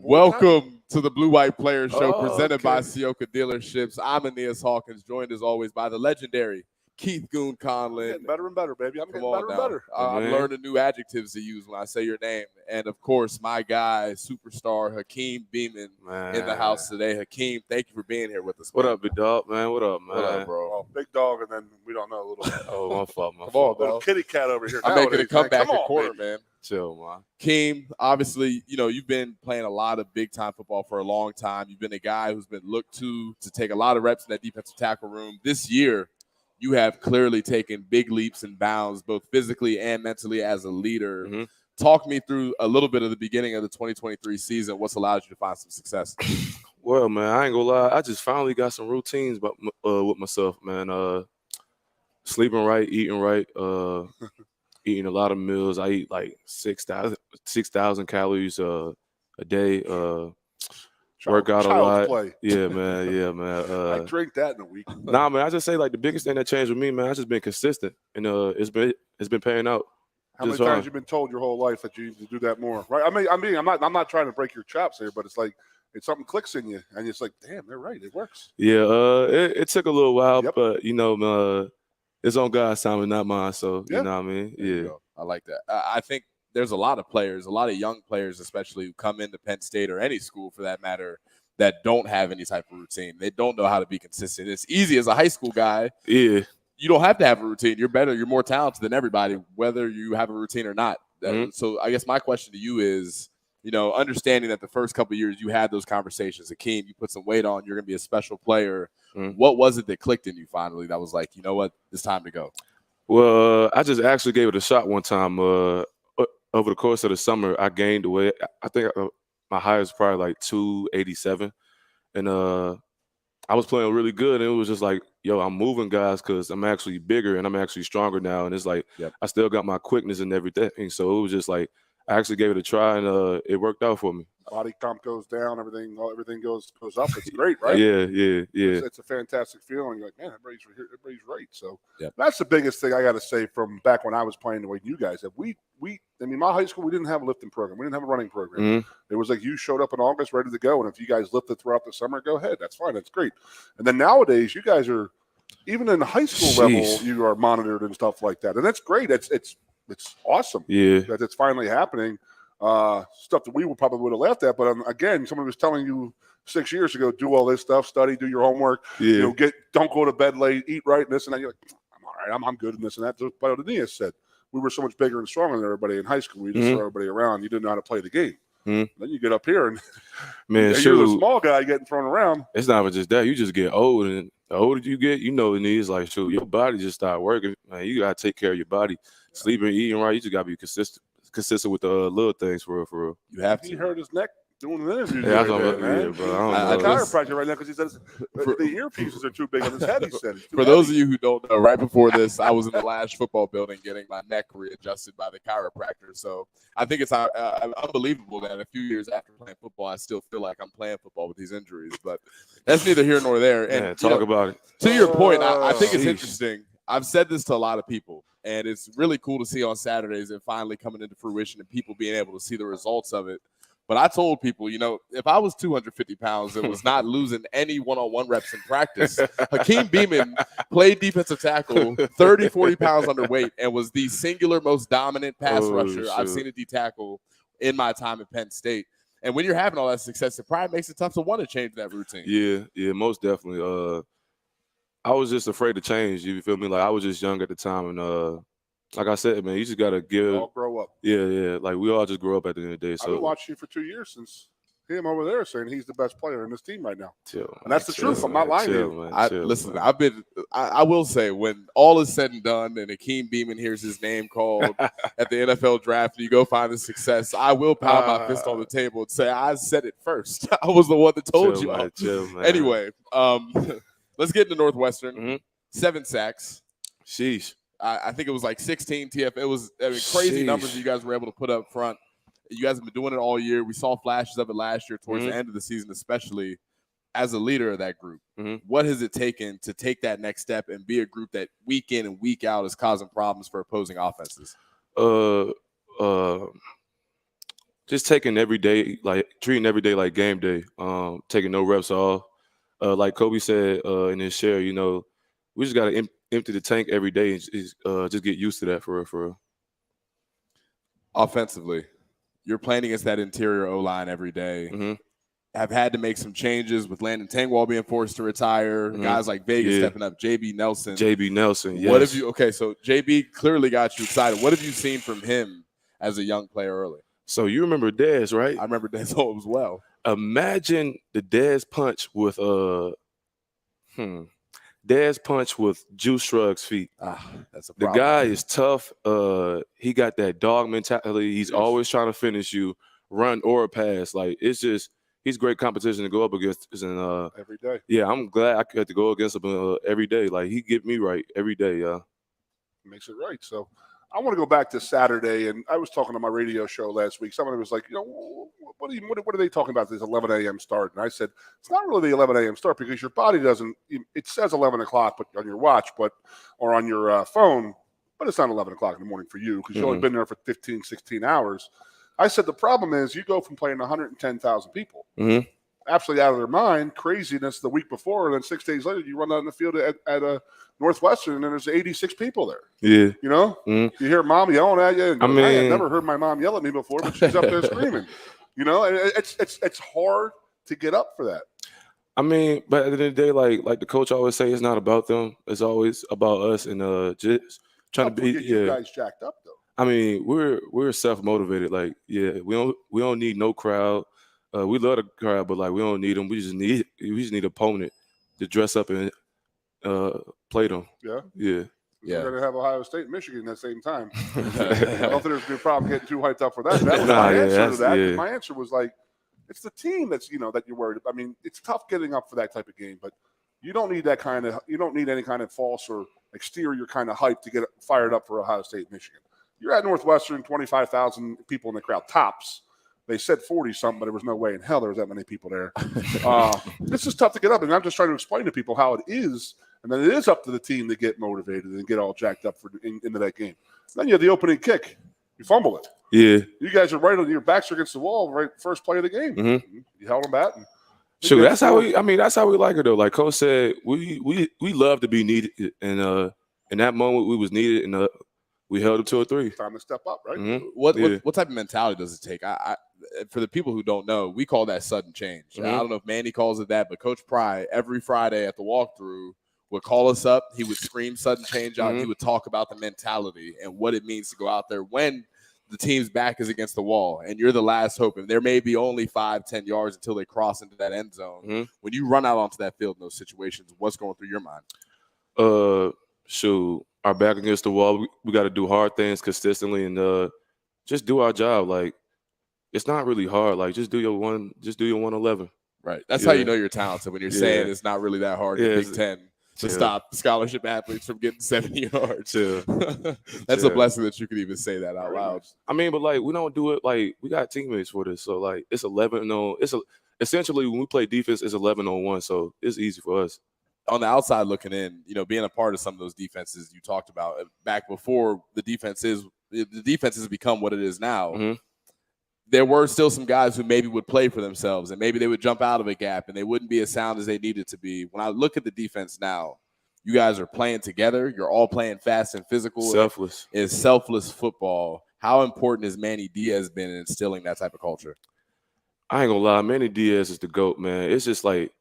Welcome to the Blue White Player Show presented by Ciocca Dealerships. I'm Aeneas Hawkins, joined as always by the legendary Keith Goon Conlon. Getting better and better, baby. I'm getting better and better. I'm learning new adjectives to use when I say your name. And, of course, my guy, superstar Hakeem Beamon in the house today. Hakeem, thank you for being here with us. What up, big dog, man? What up, man? What up, bro? Well, big dog, and then we don't know a little bit. Oh, my fault, my Come fault. on, Little kitty cat over here. I'm making a comeback at quarter, baby. man. Chill, man. Keem, obviously, you've been playing a lot of big-time football for a long time. You've been a guy who's been looked to take a lot of reps in that defensive tackle room. This year, you have clearly taken big leaps and bounds, both physically and mentally as a leader. Mm-hmm. Talk me through a little bit of the beginning of the 2023 season. What's allowed you to find some success? Well, man, I ain't gonna lie. I just finally got some routines with myself, man. Sleeping right, eating right, eating a lot of meals. I eat like 6,000 calories a day. Work out a lot. Play. Yeah, man. I drink that in a week. Nah, man. I just say like the biggest thing that changed with me, man. I just been consistent, and it's been paying out. How many times you been told your whole life that you need to do that more? Right? I'm not trying to break your chops here, but it's like it's something clicks in you, and it's like, damn, they're right. It works. Yeah. It took a little while, but it's on God's time and not mine. So you know what I mean? Yeah. I like that. I think there's a lot of players, a lot of young players, especially who come into Penn State or any school for that matter, that don't have any type of routine. They don't know how to be consistent. It's easy as a high school guy. Yeah. You don't have to have a routine. You're better. You're more talented than everybody, whether you have a routine or not. Mm-hmm. So I guess my question to you is, understanding that the first couple of years you had those conversations. Hakeem, you put some weight on. You're going to be a special player. Mm-hmm. What was it that clicked in you finally that was like, you know what, it's time to go? Well, I just actually gave it a shot one time. Over the course of the summer, I gained weight. I think my highest was probably like 287. And I was playing really good. And it was just like, yo, I'm moving guys because I'm actually bigger and I'm actually stronger now. And it's like, I still got my quickness and everything. So it was just like, I actually gave it a try and it worked out for me. Body comp goes down, everything goes up. It's great, right? Yeah. It's a fantastic feeling. You're like, man, everybody's right. So that's the biggest thing I got to say from back when I was playing the way you guys have. My high school, we didn't have a lifting program. We didn't have a running program. Mm-hmm. It was like you showed up in August ready to go, and if you guys lifted throughout the summer, go ahead. That's fine. That's great. And then nowadays, you guys are even in the high school level, you are monitored and stuff like that, and that's great. It's awesome. Yeah, that it's finally happening. Stuff that we probably would have laughed at, but again, somebody was telling you 6 years ago, do all this stuff, study, do your homework. Yeah. Don't go to bed late, eat right, and this and that. You're like, I'm all right, I'm good in this and that. Just what Aeneas said. We were so much bigger and stronger than everybody in high school. We just throw everybody around. You didn't know how to play the game. Mm-hmm. Then you get up here and you're the small guy getting thrown around. It's not even just that. You just get old, and the older you get, Aeneas, like, shoot, your body just start working. Man, you got to take care of your body. Sleeping, eating right. You just got to be consistent with the little things for real. You have to. He hurt his neck doing an interview. Yeah, bro. I'm a chiropractor right now because he says the earpieces are too big on his head. He said. For those of you who don't know, right before this, I was in the last football building getting my neck readjusted by the chiropractor. So I think it's unbelievable that a few years after playing football, I still feel like I'm playing football with these injuries. But that's neither here nor there. And talk about it. To your point, I think it's interesting. I've said this to a lot of people, and it's really cool to see on Saturdays it finally coming into fruition and people being able to see the results of it. But I told people, if I was 250 pounds and was not losing any one-on-one reps in practice, Hakeem Beamon played defensive tackle, 30, 40 pounds underweight, and was the singular most dominant pass rusher I've seen at D-tackle in my time at Penn State. And when you're having all that success, it probably makes it tough to want to change that routine. Yeah, most definitely. I was just afraid to change. You feel me? Like I was just young at the time, and like I said, man, you just gotta give. All grow up. Yeah. Like we all just grow up at the end of the day. So I've been watching you for 2 years since him over there saying he's the best player in this team right now. And that's the truth. I'm not lying to you. Listen, I will say when all is said and done, and Hakeem Beamon hears his name called at the NFL draft, and you go find the success, I will pound my fist on the table and say I said it first. I was the one that told you. Anyway, let's get into Northwestern. Mm-hmm. 7 sacks. Sheesh. I think it was like 16 TF. It was crazy numbers you guys were able to put up front. You guys have been doing it all year. We saw flashes of it last year towards the end of the season, especially as a leader of that group. Mm-hmm. What has it taken to take that next step and be a group that week in and week out is causing problems for opposing offenses? just taking every day, like treating every day like game day, taking no reps off. Like Kobe said in his share, we just got to empty the tank every day and just get used to that for real. Offensively, you're playing against that interior O-line every day. Mm-hmm. Have had to make some changes with Landon Tangwall being forced to retire. Mm-hmm. Guys like Vegas stepping up. JB Nelson, yes. What have you? Okay, so JB clearly got you excited. What have you seen from him as a young player early? So you remember Dez, right? I remember Dez as well. Imagine the Dez punch with Dez punch with Juice Shrug's feet. That's a problem. The guy is tough. He got that dog mentality. He's always trying to finish you, run or pass. Like he's great competition to go up against. And every day. Yeah, I'm glad I had to go against him every day. Like he get me right every day. Makes it right. So I want to go back to Saturday, and I was talking to my radio show last week. Somebody was like, what are they talking about this 11 a.m. start? And I said, it's not really the 11 a.m. start because your body doesn't – it says 11 o'clock on your watch or on your phone, but it's not 11 o'clock in the morning for you because you've only been there for 15, 16 hours. I said the problem is you go from playing 110,000 people, absolutely out of their mind, craziness the week before, and then 6 days later you run out in the field at a Northwestern, and there's 86 people there. Yeah. You hear mom yelling at you. And I had never heard my mom yell at me before, but she's up there screaming. It's hard to get up for that. I mean, but at the end of the day, like the coach always say, it's not about them. It's always about us and just trying to be. You guys jacked up though. I mean, we're self-motivated. Like, we don't need no crowd. We love the crowd, but like we don't need them. We just need an opponent to dress up and play them. Yeah. Yeah. We're going to have Ohio State and Michigan at the same time. I don't think there's a problem getting too hyped up for that. That was my answer to that. Yeah. My answer was like, it's the team that's that you're worried about. I mean, it's tough getting up for that type of game, but you don't need any kind of false or exterior kind of hype to get fired up for Ohio State and Michigan. You're at Northwestern, 25,000 people in the crowd, tops. They said 40-something, but there was no way in hell there was that many people there. This is tough to get up, and I'm just trying to explain to people how it is, and then it is up to the team to get motivated and get all jacked up into that game. Then you have the opening kick. You fumble it. Yeah. You guys are right on your backs against the wall, right first play of the game. Mm-hmm. You held them back. Sure, that's how we like it though. Like Coach said, we love to be needed, and in that moment we was needed, and we held it to a 3. Time to step up, right? Mm-hmm. What type of mentality does it take? I for the people who don't know, we call that sudden change. Mm-hmm. I don't know if Manny calls it that, but Coach Pry every Friday at the walkthrough would call us up. He would scream sudden change out. Mm-hmm. He would talk about the mentality and what it means to go out there when the team's back is against the wall and you're the last hope. And there may be only 5-10 yards until they cross into that end zone. Mm-hmm. When you run out onto that field in those situations, what's going through your mind? Shoot, our back against the wall. We got to do hard things consistently and just do our job. Like, it's not really hard. Like, just do your 111. Right. That's how you know you're talented when you're saying it's not really that hard in Big Ten to stop scholarship athletes from getting 70 yards. That's a blessing that you could even say that out loud. I mean, but like we don't do it like we got teammates for this. So like it's 11 on. Essentially when we play defense, it's 11-on-1. So it's easy for us. On the outside looking in, being a part of some of those defenses you talked about back before the defense has become what it is now. Mm-hmm. There were still some guys who maybe would play for themselves and maybe they would jump out of a gap and they wouldn't be as sound as they needed to be. When I look at the defense now, you guys are playing together. You're all playing fast and physical. Selfless. It's selfless football. How important has Manny Diaz been in instilling that type of culture? I ain't gonna lie. Manny Diaz is the GOAT, man. It's just like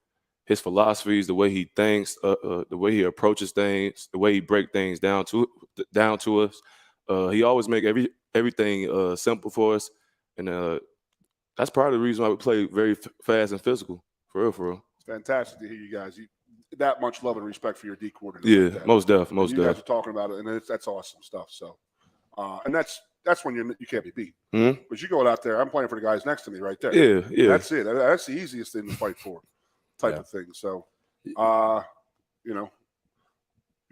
his philosophies, the way he thinks, the way he approaches things, the way he breaks things down to us. He always make everything simple for us. And that's part of the reason why we play very fast and physical, for real. It's fantastic to hear you guys. That much love and respect for your D coordinator. Yeah, like most def. You guys are talking about it, and that's awesome stuff. So, and that's when you can't be beat. Mm-hmm. But you go out there, I'm playing for the guys next to me right there. Yeah. That's it. That's the easiest thing to fight for, type of thing. So, you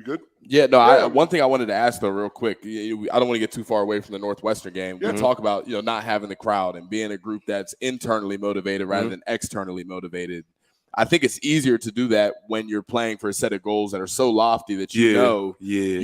good? Yeah, no, one thing I wanted to ask, though, real quick. I don't want to get too far away from the Northwestern game. We talk about, not having the crowd and being a group that's internally motivated rather than externally motivated. I think it's easier to do that when you're playing for a set of goals that are so lofty that you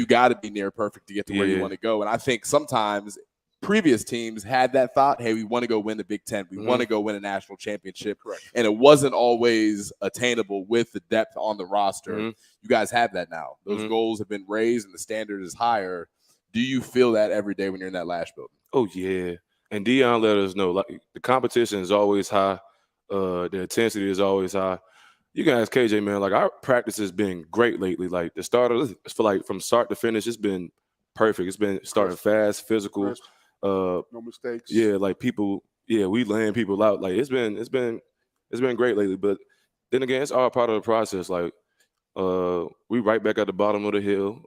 got to be near perfect to get to where you want to go. And I think sometimes previous teams had that thought, hey, we want to go win the Big Ten. We want to go win a national championship. Correct. And it wasn't always attainable with the depth on the roster. You guys have that now. Those goals have been raised and the standard is higher. Do you feel that every day when you're in that Lash building? Oh, yeah. And Dion let us know, like, the competition is always high. The intensity is always high. You can ask KJ, man, like, our practice has been great lately. Like, the starter, from start to finish, it's been perfect. It's been starting fast, physical. No mistakes. Yeah, like people, we laying people out. Like it's been great lately. But then again, it's all part of the process. Like we right back at the bottom of the hill.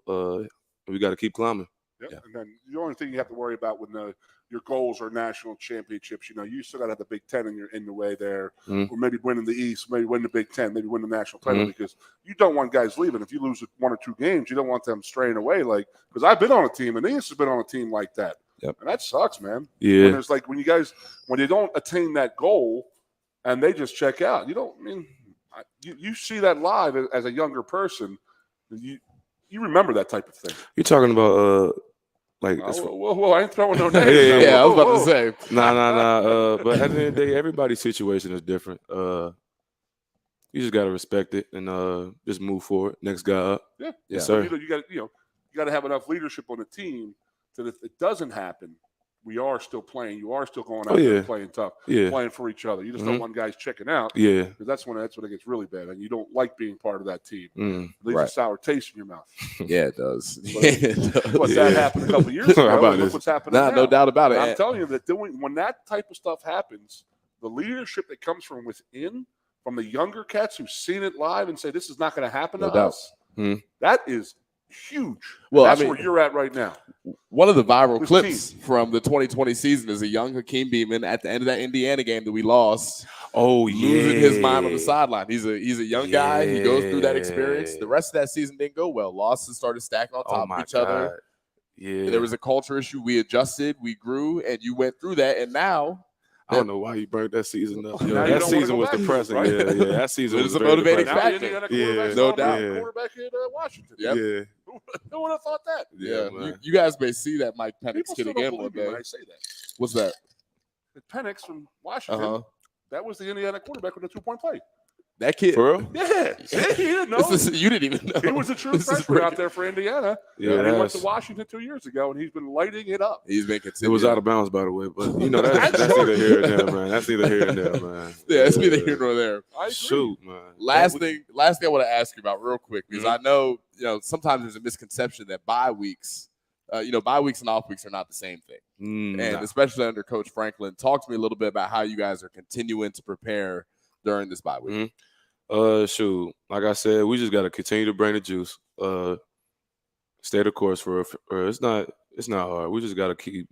We got to keep climbing. Yep. Yeah. And then the only thing you have to worry about when your goals are national championships, you still got to have the Big Ten in the way there, or maybe winning the East, maybe win the Big Ten, maybe win the national title, because you don't want guys leaving. If you lose 1 or 2 games, you don't want them straying away. Like, because I've been on a team, and Aeneas has been on a team like that. Yep. And that sucks, man. Yeah. When there's like when they don't attain that goal and they just check out. You see that live as a younger person. You remember that type of thing. You're talking about whoa, I ain't throwing no names. I was about to say. Nah. But at the end of the day, everybody's situation is different. You just gotta respect it and just move forward. Next guy up. Yeah. Yes, sir. You got to have enough leadership on the team. That if it doesn't happen, we are still playing. You are still going out there and playing tough, playing for each other. You just don't want guys checking out. Yeah, because that's when it gets really bad, and you don't like being part of that team. It leaves a sour taste in your mouth. Yeah, it does. That happened a couple of years ago. Look what's happening now. No doubt about it. And I'm telling you that when that type of stuff happens, the leadership that comes from within, from the younger cats who've seen it live and say this is not going to happen to us, that is huge. Well, that's where you're at right now. One of the viral clips from the 2020 season is a young Hakeem Beamon at the end of that Indiana game that we lost. Oh, yeah. Losing his mind on the sideline. He's a young guy. He goes through that experience. The rest of that season didn't go well. Losses started stacking on top of each other. Yeah. There was a culture issue. We adjusted. We grew. And you went through that. And now I don't know why you burned that season up. That season was depressing. Right? Yeah. That season was a motivating factor. No doubt. Quarterback in Washington. Yep. Yeah. Who would have thought that? Yeah. You guys may see that Mike Penix kid again one day. When I say that. What's that? Penix from Washington. That was the Indiana quarterback with the 2-point play. That kid. For real? Yeah. He didn't know. You didn't even know. He was a true freshman out there for Indiana. Yeah, he went to Washington 2 years ago, and he's been lighting it up. He's been consistent. It was out of bounds, by the way, but that's neither here nor there, man. That's neither here nor there, man. Yeah, it's neither here nor there. I agree. Shoot, man. Last thing I want to ask you about real quick, because I know sometimes there's a misconception that bye weeks, bye weeks and off weeks are not the same thing. And especially under Coach Franklin, talk to me a little bit about how you guys are continuing to prepare during this bye week. Shoot, like I said, we just got to continue to bring the juice. Stay the course for it's not hard. We just got to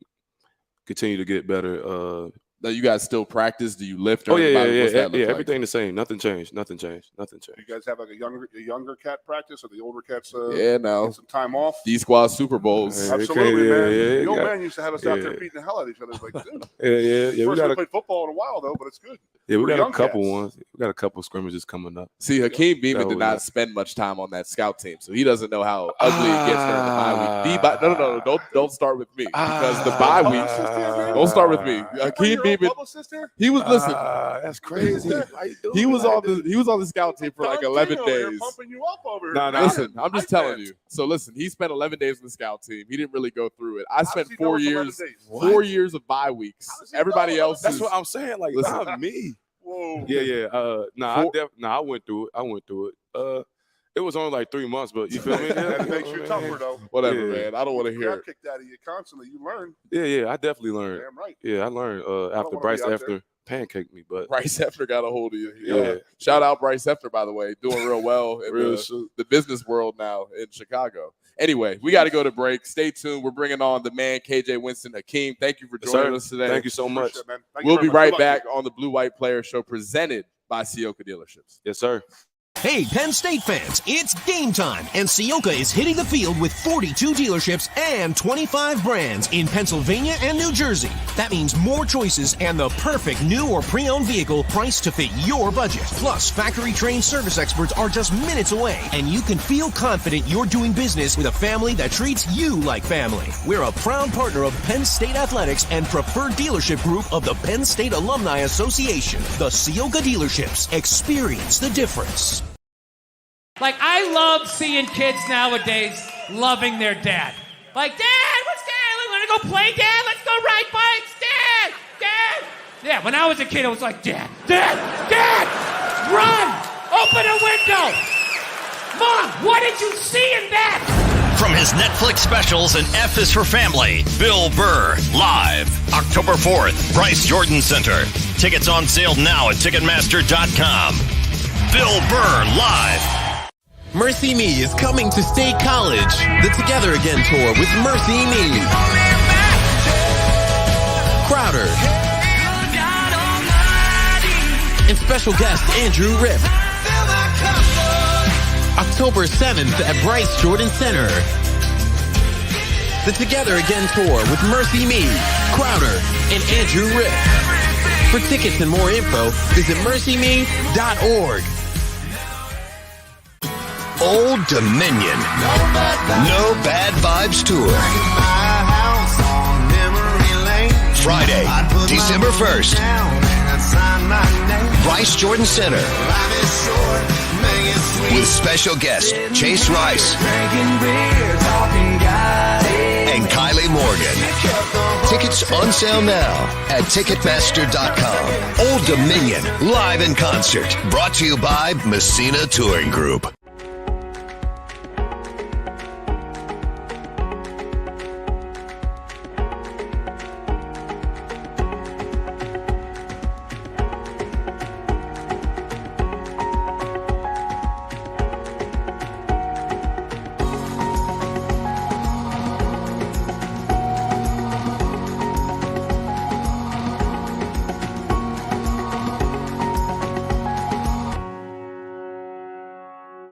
continue to get better. Now you guys still practice? Do you lift? Yeah. Everything the same. Nothing changed. You guys have like a younger cat practice, or the older cats? No. Get some time off. D-Squad Super Bowls. Absolutely, man. The old man used to have us out there beating the hell out of each other. Like, dude. Yeah. We haven't played football in a while though, but it's good. Yeah, we got a couple ones. We got a couple scrimmages coming up. See, Hakeem Beamon did not spend much time on that scout team, so he doesn't know how ugly it gets during the bye week. No, don't start with me, because the bye week. Don't start with me. Hakeem Beamon. He was that's crazy. He was on the scout team for like 11 days. Pumping you up over here. No, listen, I'm just telling you. So listen, he spent 11 days with the scout team. He didn't really go through it. I spent 4 years. 4 years of bye weeks. Everybody else. That's what I'm saying. Like, not me. Whoa. Yeah. I went through it. It was only like 3 months, but you feel me? That makes you tougher, though. Whatever, man. I don't want to hear it. Kicked out of you constantly. You learn. Yeah, I definitely learned. Damn right. Yeah, I learned after Bryce Hefner pancaked me, but Bryce Hefner got a hold of you. Yeah. Shout out Bryce Hefner, by the way, doing real well in the business world now in Chicago. Anyway, we got to go to break. Stay tuned. We're bringing on the man, KJ Winston. Hakeem, thank you for joining us today. Thank you so much. We'll be right back on the Blue White Player Show, presented by Ciocca Dealerships. Yes, sir. Hey, Penn State fans, it's game time, and Ciocca is hitting the field with 42 dealerships and 25 brands in Pennsylvania and New Jersey. That means more choices and the perfect new or pre-owned vehicle priced to fit your budget. Plus, factory-trained service experts are just minutes away, and you can feel confident you're doing business with a family that treats you like family. We're a proud partner of Penn State Athletics and preferred dealership group of the Penn State Alumni Association. The Ciocca dealerships. Experience the difference. Like, I love seeing kids nowadays loving their dad. Like, Dad, what's Dad? Want to go play, Dad? Let's go ride bikes, Dad! Dad! Yeah, when I was a kid, I was like, Dad! Run! Open a window! Mom, what did you see in that? From his Netflix specials and F is for Family, Bill Burr, live, October 4th, Bryce Jordan Center. Tickets on sale now at Ticketmaster.com. Bill Burr, live. Mercy Me is coming to State College. The Together Again tour with Mercy Me. Crowder. And special guest Andrew Ripp. October 7th at Bryce Jordan Center. The Together Again tour with Mercy Me, Crowder, and Andrew Ripp. For tickets and more info, visit mercyme.org. Old Dominion. No Bad Vibes Tour. Friday, December 1st. Bryce Jordan Center. With special guest Chase Rice and Kylie Morgan. Tickets on sale now at Ticketmaster.com. Old Dominion, live in concert. Brought to you by Messina Touring Group.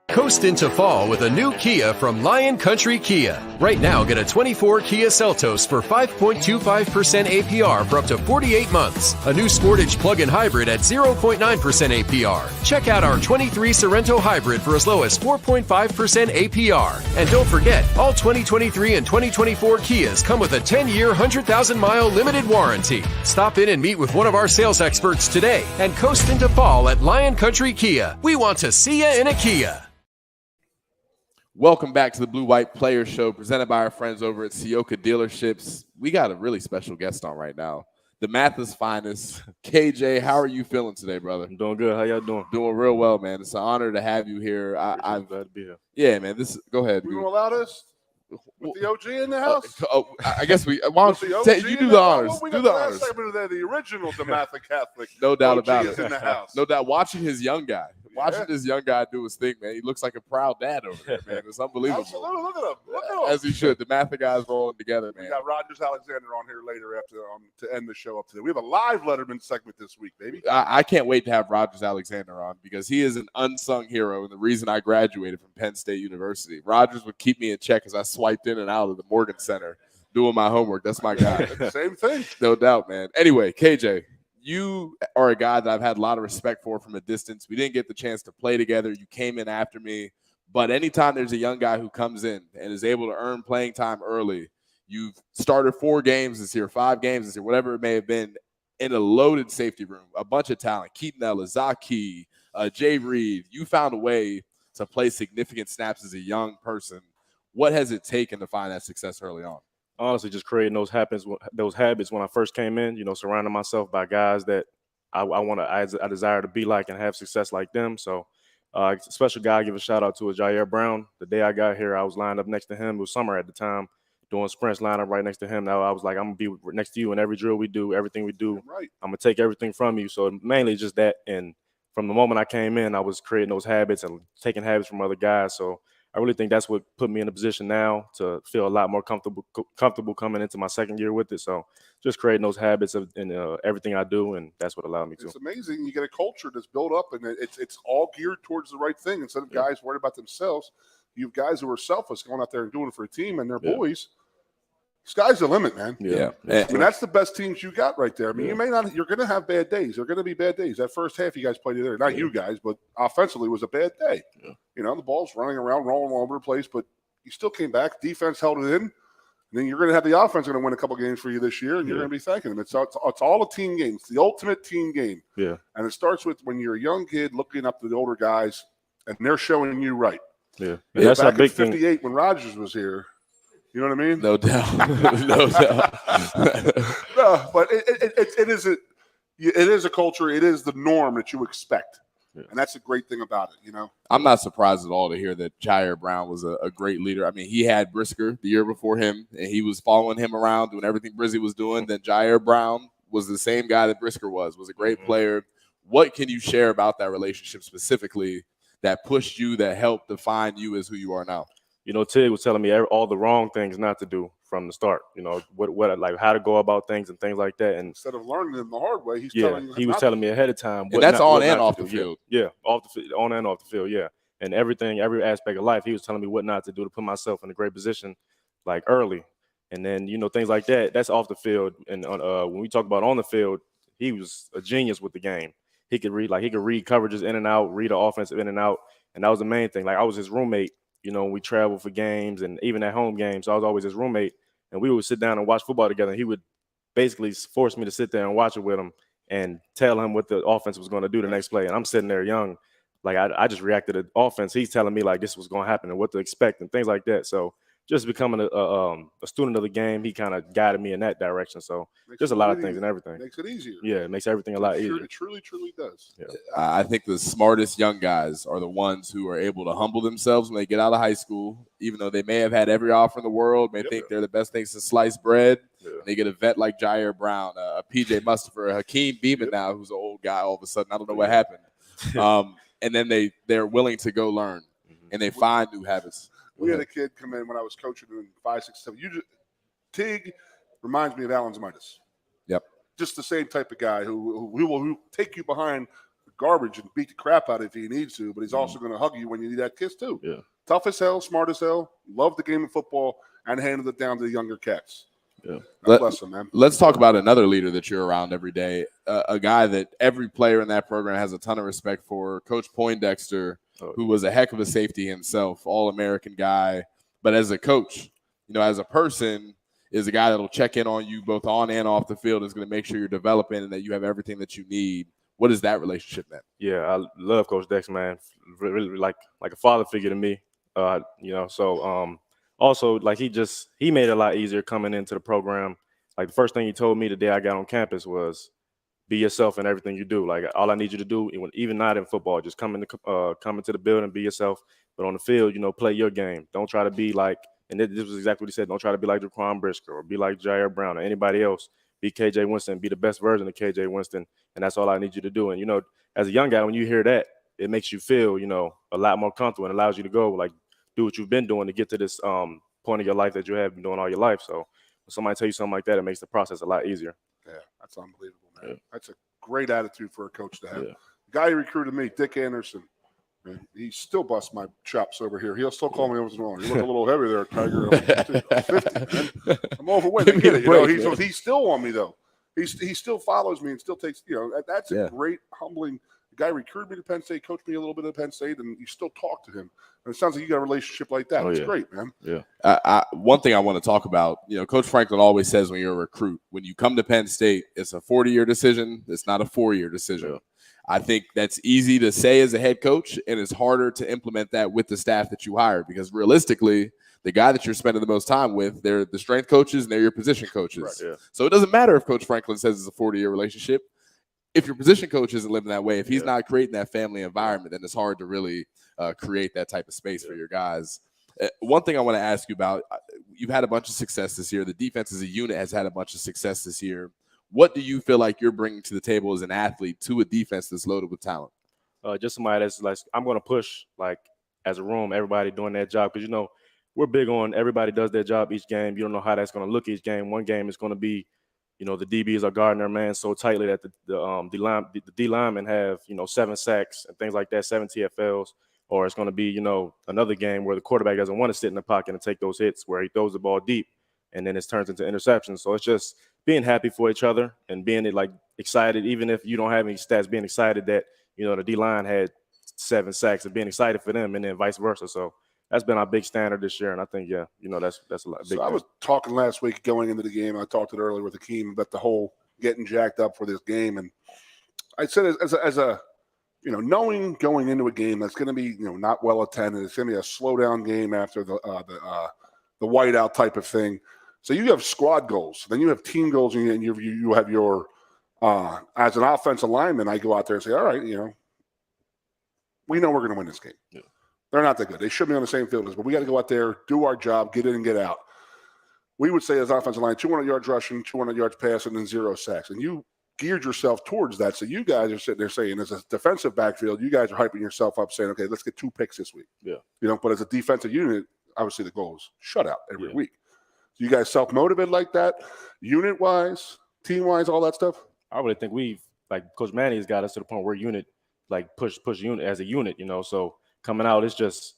Coast into fall with a new Kia from Lion Country Kia. Right now, get a 24 Kia Seltos for 5.25% APR for up to 48 months. A new Sportage plug-in hybrid at 0.9% APR. Check out our 23 Sorento hybrid for as low as 4.5% APR. And don't forget, all 2023 and 2024 Kias come with a 10-year, 100,000-mile limited warranty. Stop in and meet with one of our sales experts today and coast into fall at Lion Country Kia. We want to see you in a Kia. Welcome back to the Blue White Players Show, presented by our friends over at Ciocca Dealerships. We got a really special guest on right now, the Mathis finest, KJ. How are you feeling today, brother? I'm doing good. How y'all doing? Doing real well, man. It's an honor to have you here. I'm glad to be here. Yeah, man. Go ahead. We gonna allow this with the OG in the house? I guess we. Why don't you do the honors? Do the honors. The original DeMatha Catholic. No doubt about it. it. In the house. No doubt. Watching his young guy. Watching this young guy do his thing, man. He looks like a proud dad over there, man. It's unbelievable. Absolutely. Look at him. As he should. The Matha guys rolling together, man. We got Rogers Alexander on here later to end the show up today. We have a live Letterman segment this week, baby. I can't wait to have Rogers Alexander on because he is an unsung hero and the reason I graduated from Penn State University. Rogers would keep me in check as I swiped in and out of the Morgan Center doing my homework. That's my guy. Same thing. No doubt, man. Anyway, KJ. You are a guy that I've had a lot of respect for from a distance. We didn't get the chance to play together. You came in after me. But anytime there's a young guy who comes in and is able to earn playing time early, you've started 4 games this year, 5 games this year, whatever it may have been, in a loaded safety room, a bunch of talent, Keaton Ellis, Zaki, Jay Reed. You found a way to play significant snaps as a young person. What has it taken to find that success early on? Honestly, just creating those habits when I first came in, surrounding myself by guys that I desire to be like and have success like them. So a special guy I give a shout out to is Jair Brown. The day I got here, I was lined up next to him. It was summer at the time, doing sprints, lined up right next to him. Now I was like, I'm going to be next to you in every drill we do, everything we do. Right. I'm going to take everything from you. So mainly just that. And from the moment I came in, I was creating those habits and taking habits from other guys. So I really think that's what put me in a position now to feel a lot more comfortable coming into my second year with it. So just creating those habits in everything I do, and that's what allowed me to. It's amazing. You get a culture that's built up, and it's all geared towards the right thing. Instead of guys worried about themselves, you have guys who are selfless going out there and doing it for a team and their boys. Sky's the limit, man. Yeah. I mean, that's the best teams you got right there. I mean, you're going to have bad days. There are going to be bad days. That first half you guys played there, not you guys, but offensively was a bad day. Yeah. You know, the ball's running around, rolling all over the place, but you still came back. Defense held it in. And then you're going to have the offense going to win a couple games for you this year, and you're going to be thanking them. It's all a team game. It's the ultimate team game. Yeah. And it starts with when you're a young kid looking up to the older guys, and they're showing you right. Yeah. And that's a big thing. 58 when Rodgers was here. You know what I mean? No doubt. No doubt. No, but it is a culture. It is the norm that you expect. Yeah. And that's a great thing about it, you know? I'm not surprised at all to hear that Jair Brown was a great leader. I mean, he had Brisker the year before him, and he was following him around, doing everything Brizzy was doing. Then Jair Brown was the same guy that Brisker was a great player. What can you share about that relationship specifically that pushed you, that helped define you as who you are now? You know, Tig was telling me all the wrong things not to do from the start. You know, what like how to go about things and things like that. And instead of learning them the hard way, he was telling me ahead of time. And that's on and off the field. Yeah, on and off the field. Yeah, and every aspect of life, he was telling me what not to do to put myself in a great position, like early. And then things like that. That's off the field. And when we talk about on the field, he was a genius with the game. He could read coverages in and out, read the offensive in and out, and that was the main thing. Like I was his roommate. You know, we traveled for games and even at home games. I was always his roommate, and we would sit down and watch football together. He would basically force me to sit there and watch it with him and tell him what the offense was going to do the next play. And I'm sitting there young, like I just reacted to the offense. He's telling me like this was going to happen and what to expect and things like that. So just becoming a student of the game, he kind of guided me in that direction. So there's a lot of things and everything. Makes it easier. Yeah, it makes everything a lot easier. It truly, truly does. Yeah. I think the smartest young guys are the ones who are able to humble themselves when they get out of high school, even though they may have had every offer in the world, may think they're the best things since sliced bread. Yeah. They get a vet like Jair Brown, a PJ Mustafa, a Hakeem Beamon now, who's an old guy all of a sudden. I don't know what happened. And then they're willing to go learn, and they find new habits. We had a kid come in when I was coaching in 5, 6, 7. Tig reminds me of Alan Zmitis. Yep. Just the same type of guy who will take you behind the garbage and beat the crap out of you if he needs to, but he's also going to hug you when you need that kiss too. Yeah. Tough as hell, smart as hell, loved the game of football, and handed it down to the younger cats. Yeah. Bless him, man. Let's talk about another leader that you're around every day, a guy that every player in that program has a ton of respect for, Coach Poindexter, who was a heck of a safety himself, all-American guy. But as a coach, as a person, is a guy that'll check in on you both on and off the field, is going to make sure you're developing and that you have everything that you need. What is that relationship, man? Yeah, I love Coach Dex, man. Really like a father figure to me. So also, like he made it a lot easier coming into the program. Like the first thing he told me the day I got on campus was, be yourself in everything you do. Like all I need you to do, even not in football, just come into the building, be yourself. But on the field, play your game. Don't try to be like, and this was exactly what he said. Don't try to be like Jaquan Brisker or be like Jair Brown or anybody else. Be KJ Winston. Be the best version of KJ Winston, and that's all I need you to do. And as a young guy, when you hear that, it makes you feel a lot more comfortable and allows you to go like do what you've been doing to get to this point of your life that you have been doing all your life. So when somebody tell you something like that, it makes the process a lot easier. Yeah, that's unbelievable, man. Yeah. That's a great attitude for a coach to have. Yeah. The guy who recruited me, Dick Anderson, man, he still busts my chops over here. He'll still call me over and on. You look a little heavy there, Tiger. I'm 50, man. I'm overweight. I get it. He's still on me, though. He still follows me and still takes, that's a great, humbling. The guy recruited me to Penn State, coached me a little bit at Penn State, and you still talk to him. And it sounds like you got a relationship like that. It's great, man. Yeah. One thing I want to talk about, Coach Franklin always says when you're a recruit, when you come to Penn State, it's a 40-year decision. It's not a 4-year decision. Yeah. I think that's easy to say as a head coach, and it's harder to implement that with the staff that you hire because realistically, the guy that you're spending the most time with, they're the strength coaches and they're your position coaches. Right, yeah. So it doesn't matter if Coach Franklin says it's a 40-year relationship. If your position coach isn't living that way, if he's not creating that family environment, then it's hard to really create that type of space for your guys. One thing I want to ask you about, you've had a bunch of success this year. The defense as a unit has had a bunch of success this year. What do you feel like you're bringing to the table as an athlete to a defense that's loaded with talent? Just somebody that's like, I'm going to push like as a room, everybody doing their job. Because, we're big on everybody does their job each game. You don't know how that's going to look each game. One game is going to be, the DBs are guarding their man so tightly that the D linemen have, 7 sacks and things like that, 7 TFLs. Or it's going to be, another game where the quarterback doesn't want to sit in the pocket and take those hits where he throws the ball deep and then it turns into interceptions. So it's just being happy for each other and being excited, even if you don't have any stats, being excited that, the D-line had 7 sacks and being excited for them and then vice versa. So that's been our big standard this year. And I think, that's a lot. So I was talking last week going into the game. I talked it earlier with Hakeem about the whole getting jacked up for this game. And I said as a knowing going into a game that's going to be, not well attended, it's going to be a slow down game after the whiteout type of thing. So you have squad goals, then you have team goals, and you have your as an offensive lineman. I go out there and say, all right, we know we're going to win this game. Yeah. They're not that good. They should be on the same field as, but we got to go out there, do our job, get in and get out. We would say as offensive line, 200 yards rushing, 200 yards passing, and 0 sacks. And you geared yourself towards that. So you guys are sitting there saying, as a defensive backfield, you guys are hyping yourself up saying, okay, let's get 2 picks this week. Yeah. But as a defensive unit, obviously the goal is shutout every week. So you guys self-motivated like that, unit-wise, team-wise, all that stuff? I really think Coach Manny has got us to the point where push unit as a unit, so coming out, it's just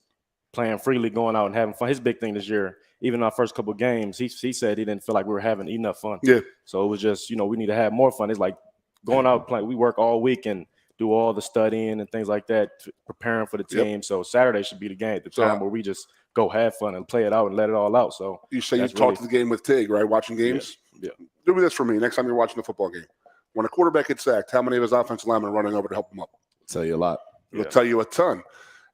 playing freely, going out and having fun. His big thing this year, even our first couple of games, he said he didn't feel like we were having enough fun. Yeah. So it was just, we need to have more fun. It's like going out playing. We work all week and do all the studying and things like that, preparing for the team. Yep. So Saturday should be the game, the time where we just go have fun and play it out and let it all out. So you say you talked to the game with Tig, right? Watching games? Yeah. Do this for me next time you're watching the football game. When a quarterback gets sacked, how many of his offensive linemen are running over to help him up? I'll tell you a lot. It'll tell you a ton.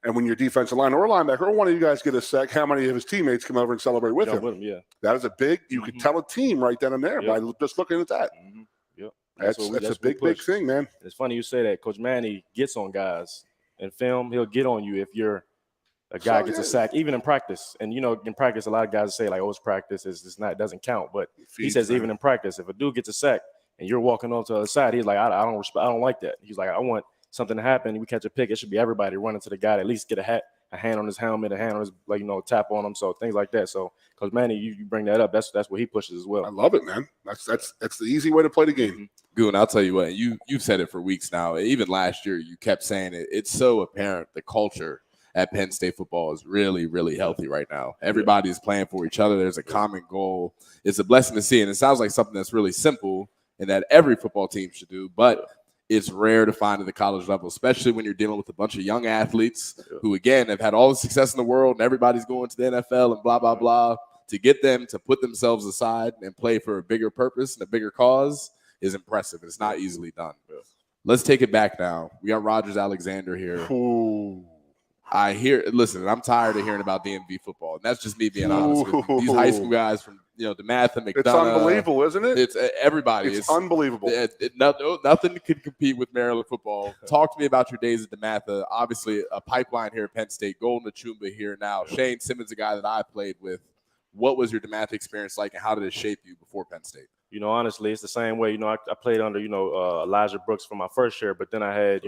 And when your defensive line or linebacker or one of you guys get a sack, how many of his teammates come over and celebrate with him? Yeah. That is a big – you could tell a team right then and there by just looking at that. Mm-hmm. Yep. That's a big thing, man. It's funny you say that. Coach Manny gets on guys in film. He'll get on you if you're a guy gets a sack, even in practice. And, in practice, a lot of guys say, it's practice. It doesn't count. But he says even in practice, if a dude gets a sack and you're walking on to the other side, he's like, I don't like that. He's like, I want something to happen. We catch a pick. It should be everybody running to the guy to at least get a hand on his helmet, a hand on his, tap on him. So things like that. So, Coach Manny, you bring that up. That's what he pushes as well. I love it, man. That's the easy way to play the game. Goon, I'll tell you what, you've said it for weeks now. Even last year, you kept saying it. It's so apparent the culture at Penn State football is really, really healthy right now. Everybody is playing for each other. There's a common goal. It's a blessing to see, and it sounds like something that's really simple and that every football team should do, but it's rare to find at the college level, especially when you're dealing with a bunch of young athletes who, again, have had all the success in the world and everybody's going to the NFL and blah, blah, blah. To get them to put themselves aside and play for a bigger purpose and a bigger cause is impressive. It's not easily done. Let's take it back now. We got Rogers Alexander here. Ooh. Listen, I'm tired of hearing about DMV football. And that's just me being honest with you. These high school guys from, DeMatha, McDonough. It's unbelievable, isn't it? It's everybody. It's unbelievable. Nothing could compete with Maryland football. Talk to me about your days at DeMatha. Obviously, a pipeline here at Penn State. Golden Achumba here now. Shane Simmons, a guy that I played with. What was your DeMatha experience like, and how did it shape you before Penn State? Honestly, it's the same way. I played under, Elijah Brooks for my first year, but then I had,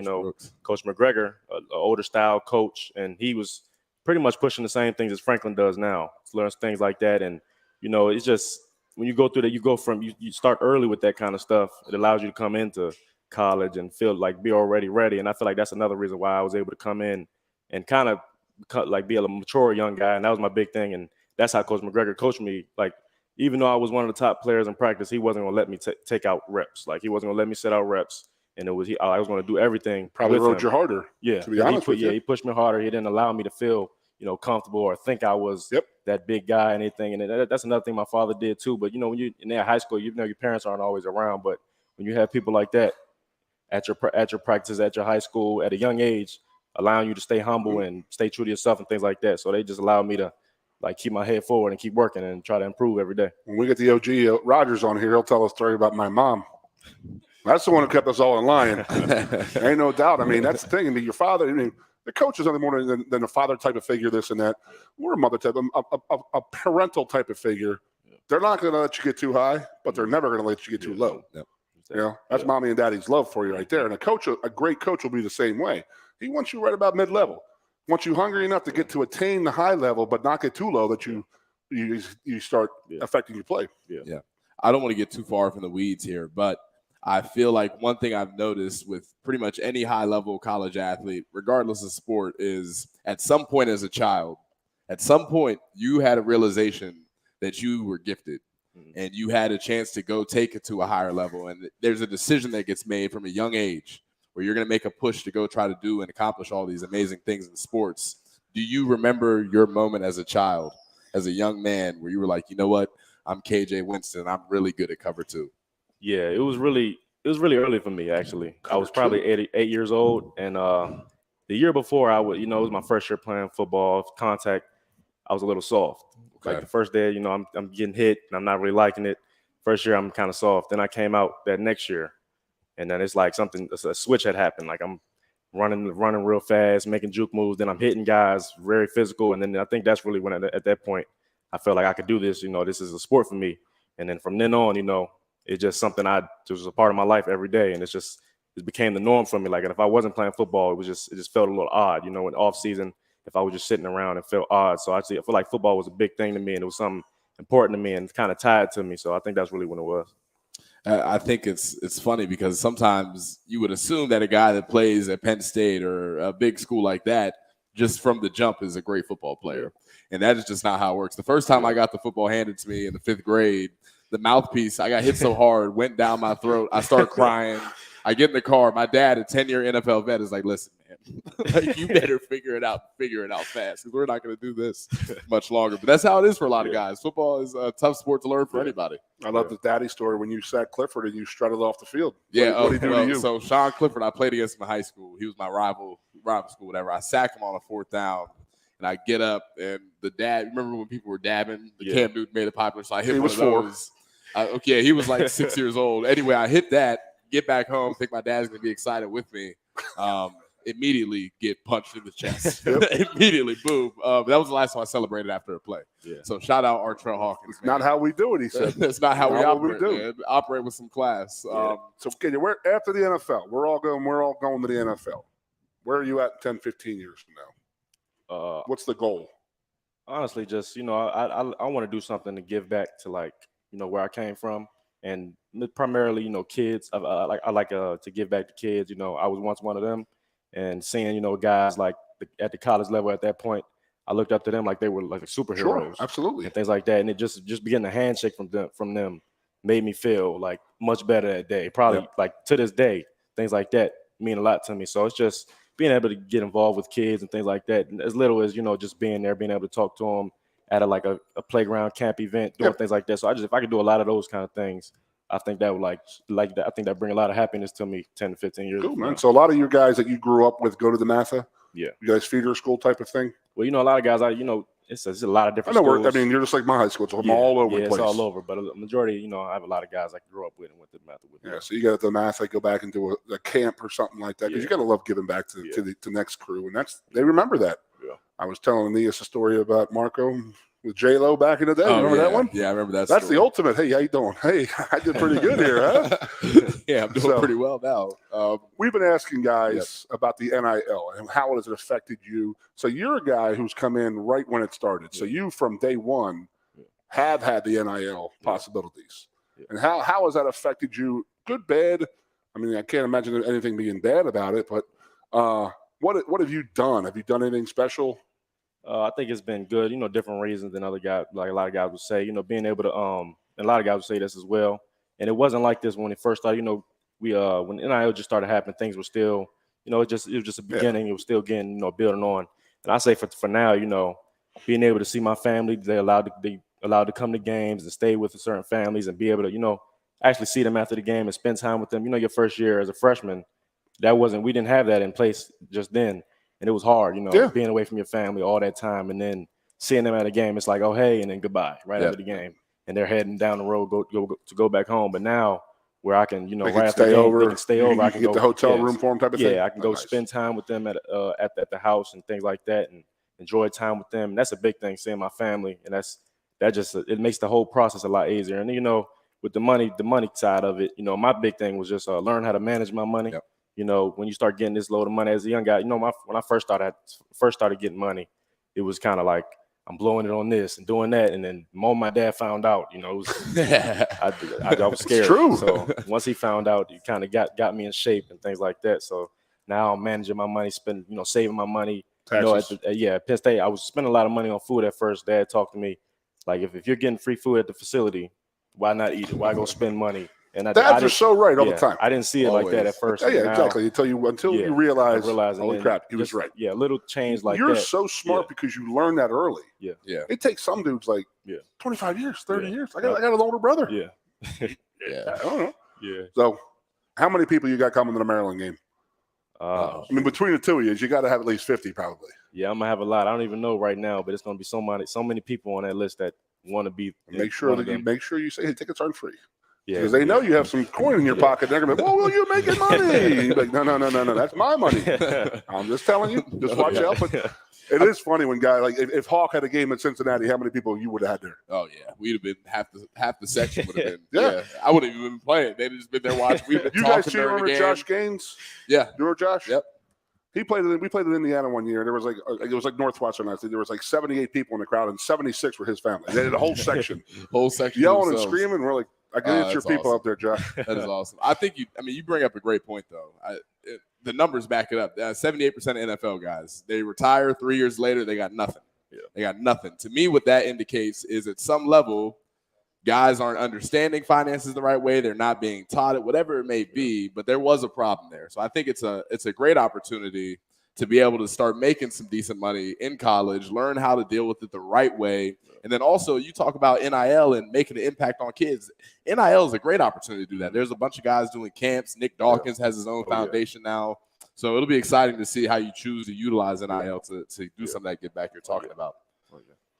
Coach McGregor, an older style coach, and he was pretty much pushing the same things as Franklin does now. Learns things like that. And, it's just when you go through that, you go from you start early with that kind of stuff. It allows you to come into college and feel like be already ready. And I feel like that's another reason why I was able to come in and kind of be a mature young guy. And that was my big thing. And that's how Coach McGregor coached me. Even though I was one of the top players in practice, he wasn't going to let me take out reps. He wasn't going to let me set out reps. And I was going to do everything. Probably rode you harder. Yeah. To be honest with you. Yeah, he pushed me harder. He didn't allow me to feel, comfortable or think I was that big guy or anything. And that's another thing my father did too. But, when you're in high school, your parents aren't always around. But when you have people like that at your practices, at your high school, at a young age, allowing you to stay humble and stay true to yourself and things like that. So they just allowed me to keep my head forward and keep working and try to improve every day. When we get the OG Rogers on here, he'll tell a story about my mom. That's the one who kept us all in line. Ain't no doubt. I mean, that's the thing. Your father, the coach is nothing more than a father type of figure, this and that. We're a mother type, a parental type of figure. They're not going to let you get too high, but they're never going to let you get too low. That's mommy and daddy's love for you right there. And a great coach will be the same way. He wants you right about mid-level. once you're hungry enough to get to attain the high level, but not get too low, that you start affecting your play. Yeah. I don't want to get too far from the weeds here, but I feel like one thing I've noticed with pretty much any high-level college athlete, regardless of sport, is at some point as a child, at some point you had a realization that you were gifted and you had a chance to go take it to a higher level. And there's a decision that gets made from a young age where you're going to make a push to go try to do and accomplish all these amazing things in sports. Do you remember your moment as a child, as a young man, where you were like, you know what? I'm KJ Winston. I'm really good at cover 2. Yeah, it was really early for me, actually. I was probably 8 years old, and the year before, it was my first year playing football. Contact, I was a little soft. Okay. Like the first day, I'm getting hit, and I'm not really liking it. First year, I'm kind of soft. Then I came out that next year, and then it's like a switch had happened. Like I'm running real fast, making juke moves. Then I'm hitting guys, very physical, and then I think that's really when at that point I felt like I could do this. This is a sport for me. And then from then on, it's just something it was a part of my life every day, and it became the norm for me. Like, and if I wasn't playing football, it just felt a little odd. In off season, if I was just sitting around, it felt odd. So I feel like football was a big thing to me, and it was something important to me, and kind of tied to me. So I think that's really when it was. I think it's funny because sometimes you would assume that a guy that plays at Penn State or a big school like that, just from the jump, is a great football player. And that is just not how it works. The first time I got the football handed to me in the 5th grade, the mouthpiece, I got hit so hard, went down my throat. I started crying. I get in the car. My dad, a 10-year NFL vet, is like, listen, man, like, you better figure it out fast, because we're not going to do this much longer. But that's how it is for a lot of guys. Football is a tough sport to learn for anybody. I love the daddy story when you sacked Clifford and you strutted off the field. Yeah. What did he do to you? So Sean Clifford, I played against him in high school. He was my rival school, whatever. I sack him on a 4th down. And I get up, and the dad, remember when people were dabbing? The Cam Newton made it popular, so I hit one of those. Okay, he was like 6 years old. Anyway, I hit that, get back home, think my dad's going to be excited with me. Immediately get punched in the chest. Immediately, boom. That was the last time I celebrated after a play. Yeah. So shout out Artrell Hawkins. It's not how we do it, he said. That's not how we operate, man. Operate with some class. So, we're after the NFL. We're all going to the NFL. Where are you at 10, 15 years from now? What's the goal? Honestly, just I want to do something to give back to, like, where I came from, and primarily kids. I like to give back to kids. I was once one of them, and seeing guys like at the college level at that point, I looked up to them like they were like superheroes. Sure, absolutely, and things like that. And it just getting a handshake from them made me feel like much better that day. Probably like to this day, things like that mean a lot to me. So it's just being able to get involved with kids and things like that, and as little as just being there, being able to talk to them at a playground camp event, doing things like that. So if I could do a lot of those kind of things, I think that would like that. I think that bring a lot of happiness to me 10 to 15 years ago. Man. So a lot of you guys that you grew up with go to the Matha? Yeah. You guys feeder school type of thing? Well, a lot of guys, it's a lot of different schools. I mean, you're just like my high school. It's all over the place. It's all over. But a majority, I have a lot of guys I grew up with and went to the Matha with. Yeah, so you got the Matha, go back into a camp or something like that, because you got to love giving back to the next crew, and they remember that. Yeah. I was telling Aeneas a story about Marco with J-Lo back in the day. Remember that one? Yeah, I remember that. That's story. the ultimate. Hey, how you doing? Hey, I did pretty good here, huh? Yeah, I'm doing pretty well now. We've been asking guys about the NIL and how has it affected you. So you're a guy who's come in right when it started. So you, from day one, have had the NIL possibilities. Yeah. And how has that affected you? Good, bad? I mean, I can't imagine anything being bad about it, but what have you done? Have you done anything special? I think it's been good, different reasons than other guys, like a lot of guys would say, being able to, and a lot of guys would say this as well. And it wasn't like this when it first started, when NIL just started happening, things were still, it was just a beginning. It was still getting, building on. And I say for now, being able to see my family, they're allowed to come to games and stay with certain families and be able to, actually see them after the game and spend time with them. Your first year as a freshman, we didn't have that in place just then. And it was hard, being away from your family all that time, and then seeing them at a game. It's like, oh, hey, and then goodbye after the game. And they're heading down the road to go back home. But now, where I can, right after the game, they can stay over. I can get the hotel room for them type of thing. Yeah, I can go spend time with them at the house and things like that, and enjoy time with them. And that's a big thing, seeing my family, and it makes the whole process a lot easier. And with the money side of it, my big thing was just learn how to manage my money. Yep. you know, when you start getting this load of money as a young guy, you know, when I first started getting money, it was kind of like I'm blowing it on this and doing that. And then the moment my dad found out, you know, it was, I was scared. It's true. So once he found out, he kind of got me in shape and things like that. So now I'm managing my money, saving my money. Taxes. You know, at Penn State, I was spending a lot of money on food at first. Dad talked to me like, if you're getting free food at the facility, why not eat it? Why go spend money? And Dads are so right all the time. I didn't see it like that at first. Yeah, exactly. Until you realize, holy crap, he was right. Yeah, little change like You're that. so smart because you learned that early. Yeah. It takes some dudes like 25 years, 30 years. I got an older brother. Yeah. I don't know. Yeah. So, how many people you got coming to the Maryland game? I mean, between the two of you got to have at least 50, probably. Yeah, I'm gonna have a lot. I don't even know right now, but it's gonna be so many people on that list that want to be. Make sure you say, hey, tickets aren't free. Yeah, because they know you have some coin in your pocket. They're gonna be, well, you're making money. You're like, no, that's my money. I'm just telling you, just watch out. But it is funny when guys like if Hawk had a game at Cincinnati, how many people you would have had there? Oh yeah, we'd have been half the section would have been. Yeah, I wouldn't even been playing. They'd just been there watching. We'd been you guys see remember Josh Gaines? Yeah, you remember Josh? Yep. We played in Indiana one year. There was it was like Northwestern. I think there was like 78 people in the crowd, and 76 were his family. They had a whole section, yelling and screaming. We're like, I can get your people up there, Josh. That is awesome. I think you bring up a great point though. The numbers back it up. 78% of NFL guys, they retire 3 years later, they got nothing. Yeah. They got nothing. To me, what that indicates is at some level, guys aren't understanding finances the right way. They're not being taught it, whatever it may be. But there was a problem there. So I think it's a great opportunity to be able to start making some decent money in college, learn how to deal with it the right way. And then also you talk about NIL and making an impact on kids. NIL is a great opportunity to do that. There's a bunch of guys doing camps. Nick Dawkins has his own foundation now. So it'll be exciting to see how you choose to utilize NIL to do some of that get back you're talking about.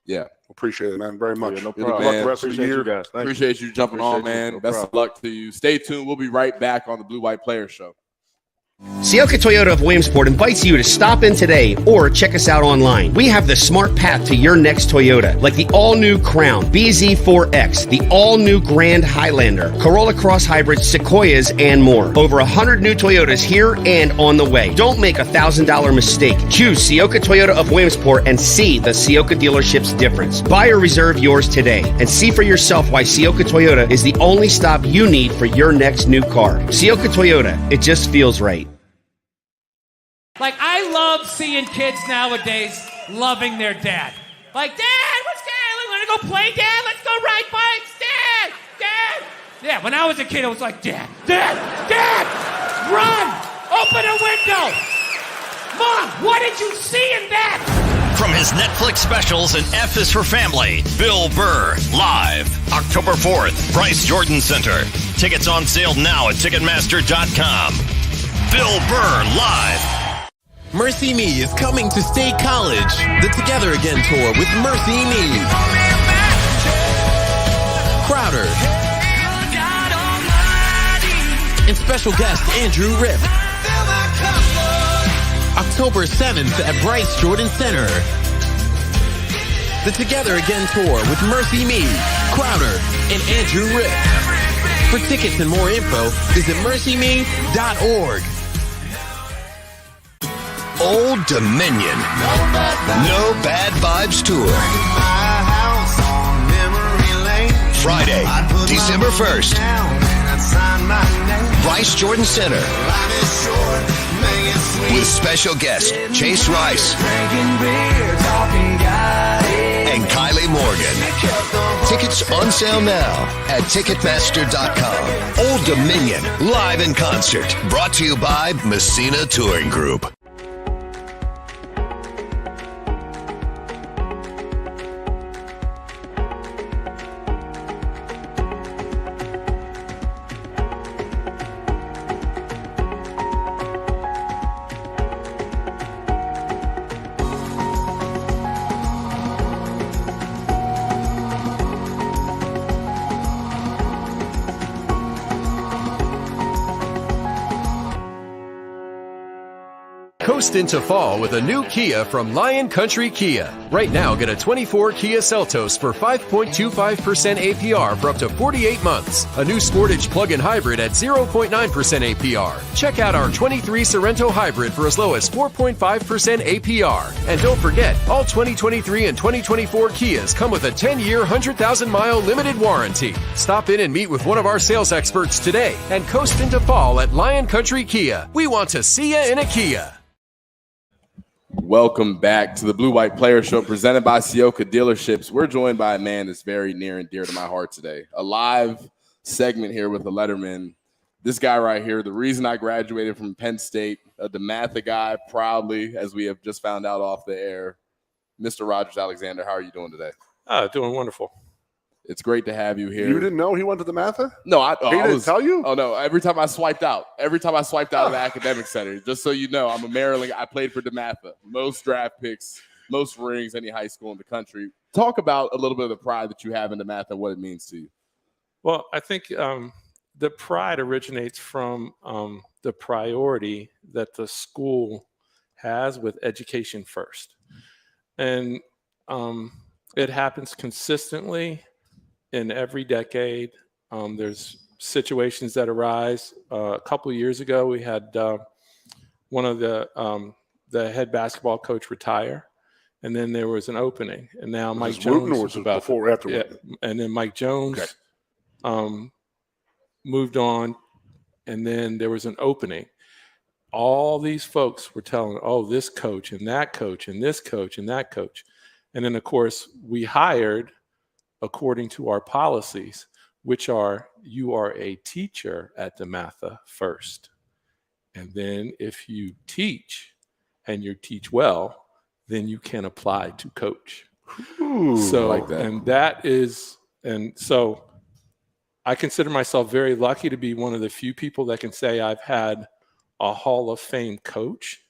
Yeah. Appreciate it, man, very much. No Good problem. luck the rest of the year. Guys. Appreciate you jumping on, man. No Best of luck to you. Stay tuned. We'll be right back on the Blue White Players Show. Ciocca Toyota of Williamsport invites you to stop in today or check us out online. We have the smart path to your next Toyota, like the all-new Crown, BZ4X, the all-new Grand Highlander, Corolla Cross Hybrids, Sequoias, and more. Over 100 new Toyotas here and on the way. Don't make a $1,000 mistake. Choose Ciocca Toyota of Williamsport and see the Ciocca dealership's difference. Buy or reserve yours today and see for yourself why Ciocca Toyota is the only stop you need for your next new car. Ciocca Toyota, it just feels right. Like, I love seeing kids nowadays loving their dad. Like, Dad, what's Dad? Want to go play, Dad? Let's go ride bikes, Dad! Dad! Yeah, when I was a kid, I was like, Dad! Run! Open a window! Mom, what did you see in that? From his Netflix specials and F is for Family, Bill Burr, live, October 4th, Bryce Jordan Center. Tickets on sale now at Ticketmaster.com. Bill Burr, live. Mercy Me is coming to State College. The Together Again tour with Mercy Me, Crowder, and special guest Andrew Ripp. October 7th at Bryce Jordan Center. The Together Again tour with Mercy Me, Crowder, and Andrew Ripp. For tickets and more info, visit mercyme.org. Old Dominion. No Bad Vibes Tour. Friday, December 1st. Bryce Jordan Center. With special guest Chase Rice and Kylie Morgan. Tickets on sale now at Ticketmaster.com. Old Dominion, live in concert. Brought to you by Messina Touring Group. Coast into fall with a new Kia from Lion Country Kia. Right now, get a 24 Kia Seltos for 5.25% APR for up to 48 months. A new Sportage plug-in hybrid at 0.9% APR. Check out our 23 Sorento hybrid for as low as 4.5% APR. And don't forget, all 2023 and 2024 Kias come with a 10-year, 100,000-mile limited warranty. Stop in and meet with one of our sales experts today and coast into fall at Lion Country Kia. We want to see you in a Kia. Welcome back to the Blue White Player Show presented by Ciocca Dealerships. We're joined by a man that's very near and dear to my heart today. A live segment here with the Letterman. This guy right here, the reason I graduated from Penn State, a DeMatha guy, proudly, as we have just found out off the air. Mr. Rogers Alexander, how are you doing today? Doing wonderful. It's great to have you here. You didn't know he went to DeMatha? No, he didn't tell you? Oh, no. Every time I swiped out of the academic center, just so you know, I'm a Maryland. I played for DeMatha. Most draft picks, most rings, any high school in the country. Talk about a little bit of the pride that you have in DeMatha and what it means to you. Well, I think the pride originates from the priority that the school has with education first. And it happens consistently in every decade. There's situations that arise. A couple of years ago, we had one of the head basketball coach retire, and then there was an opening. And now Mike Jones was about before or after. Yeah, and then Mike Jones moved on, and then there was an opening. All these folks were telling, oh, this coach and that coach and this coach and that coach. And then, of course, we hired according to our policies, which are you are a teacher at DeMatha first. And then if you teach and you teach well, then you can apply to coach. Ooh, so like that. And so I consider myself very lucky to be one of the few people that can say I've had a Hall of Fame coach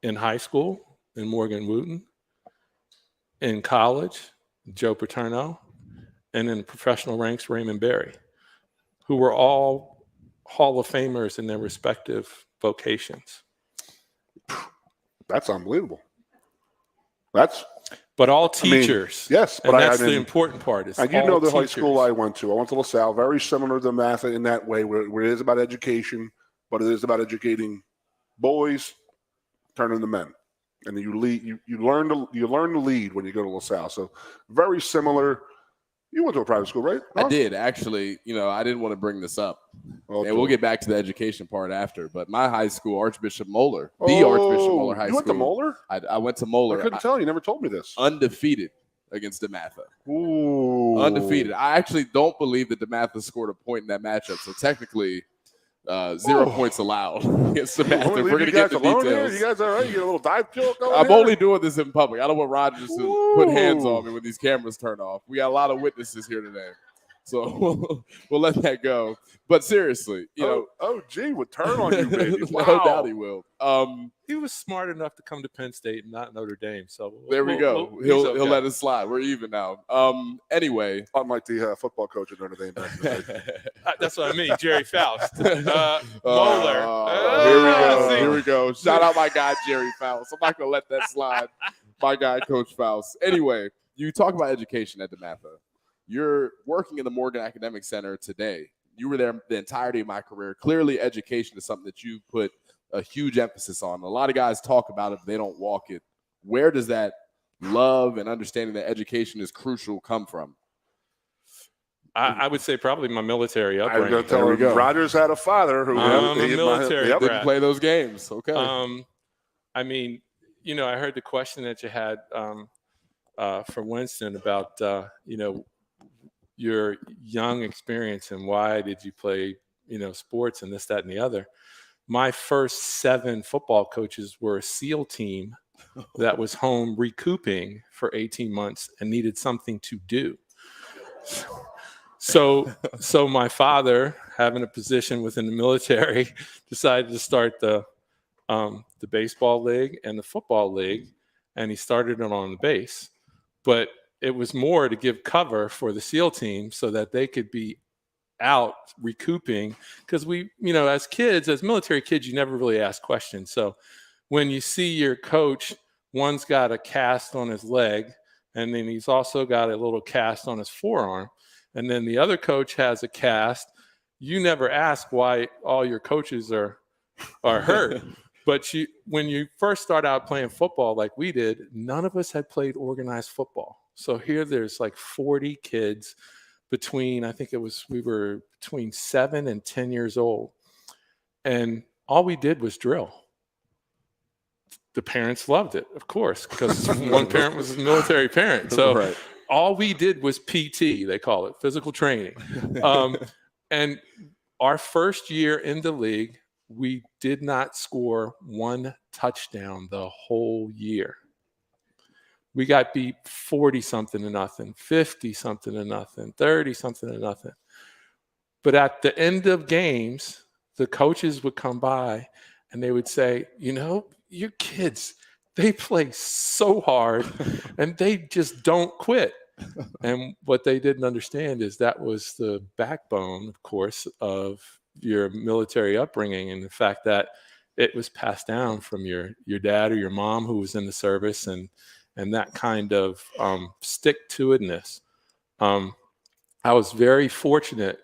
in high school, in Morgan Wooten, in college, Joe Paterno, and in professional ranks, Raymond Berry, who were all Hall of Famers in their respective vocations. That's unbelievable. But all teachers. Yes, but that's the important part. Is and you know the teachers. high school I went to. I went to LaSalle, very similar to DeMatha in that way, where it is about education, but it is about educating boys, turning to men. And you lead. You learn to lead when you go to LaSalle. So very similar. You went to a private school, right? I did, actually. I didn't want to bring this up. And we'll get back to the education part after. But my high school, Archbishop Moeller, Archbishop Moeller High School. You went to Moeller? I went to Moeller. I couldn't tell. You never told me this. Undefeated against DeMatha. Ooh. Undefeated. I actually don't believe that DeMatha scored a point in that matchup. So technically, 0 points allowed against DeMatha. We're going to get the details. Here? You guys all right? You get a little dive joke going I'm here? only doing this in public. I don't want Rogers to put hands on me when these cameras turn off. We got a lot of witnesses here today. So we'll let that go. But seriously, G would turn on you, baby. Wow. No doubt he will. He was smart enough to come to Penn State and not Notre Dame. So there we go. He'll let us slide. We're even now. Anyway, unlike the football coach at Notre Dame. That's what I mean, Jerry Faust. Moeller. Here we go. Shout out my guy Jerry Faust. I'm not gonna let that slide. My guy Coach Faust. Anyway, you talk about education at DeMatha. You're working in the Morgan Academic Center today. You were there the entirety of my career. Clearly, education is something that you put a huge emphasis on. A lot of guys talk about it, but they don't walk it. Where does that love and understanding that education is crucial come from? I would say probably my military upbringing. I tell you, Rogers had a father who didn't play those games. Okay. I mean, I heard the question that you had for Winston about, your young experience and why did you play, sports and this, that, and the other. My first 7 football coaches were a SEAL team that was home recouping for 18 months and needed something to do. So my father, having a position within the military, decided to start the baseball league and the football league, and he started it on the base. But it was more to give cover for the SEAL team so that they could be out recouping because we, as kids, as military kids, you never really ask questions. So when you see your coach, one's got a cast on his leg, and then he's also got a little cast on his forearm, and then the other coach has a cast, you never ask why all your coaches are hurt. But when you first start out playing football like we did, none of us had played organized football. So here there's like 40 kids we were between 7 and 10 years old. And all we did was drill. The parents loved it, of course, because one parent was a military parent. So all we did was PT, they call it, physical training. And our first year in the league, we did not score one touchdown the whole year. We got beat 40-something to nothing, 50-something to nothing, 30-something to nothing. But at the end of games, the coaches would come by and they would say, your kids, they play so hard and they just don't quit. And what they didn't understand is that was the backbone, of course, of your military upbringing, and the fact that it was passed down from your dad or your mom who was in the service, and that kind of stick-to-itness. I was very fortunate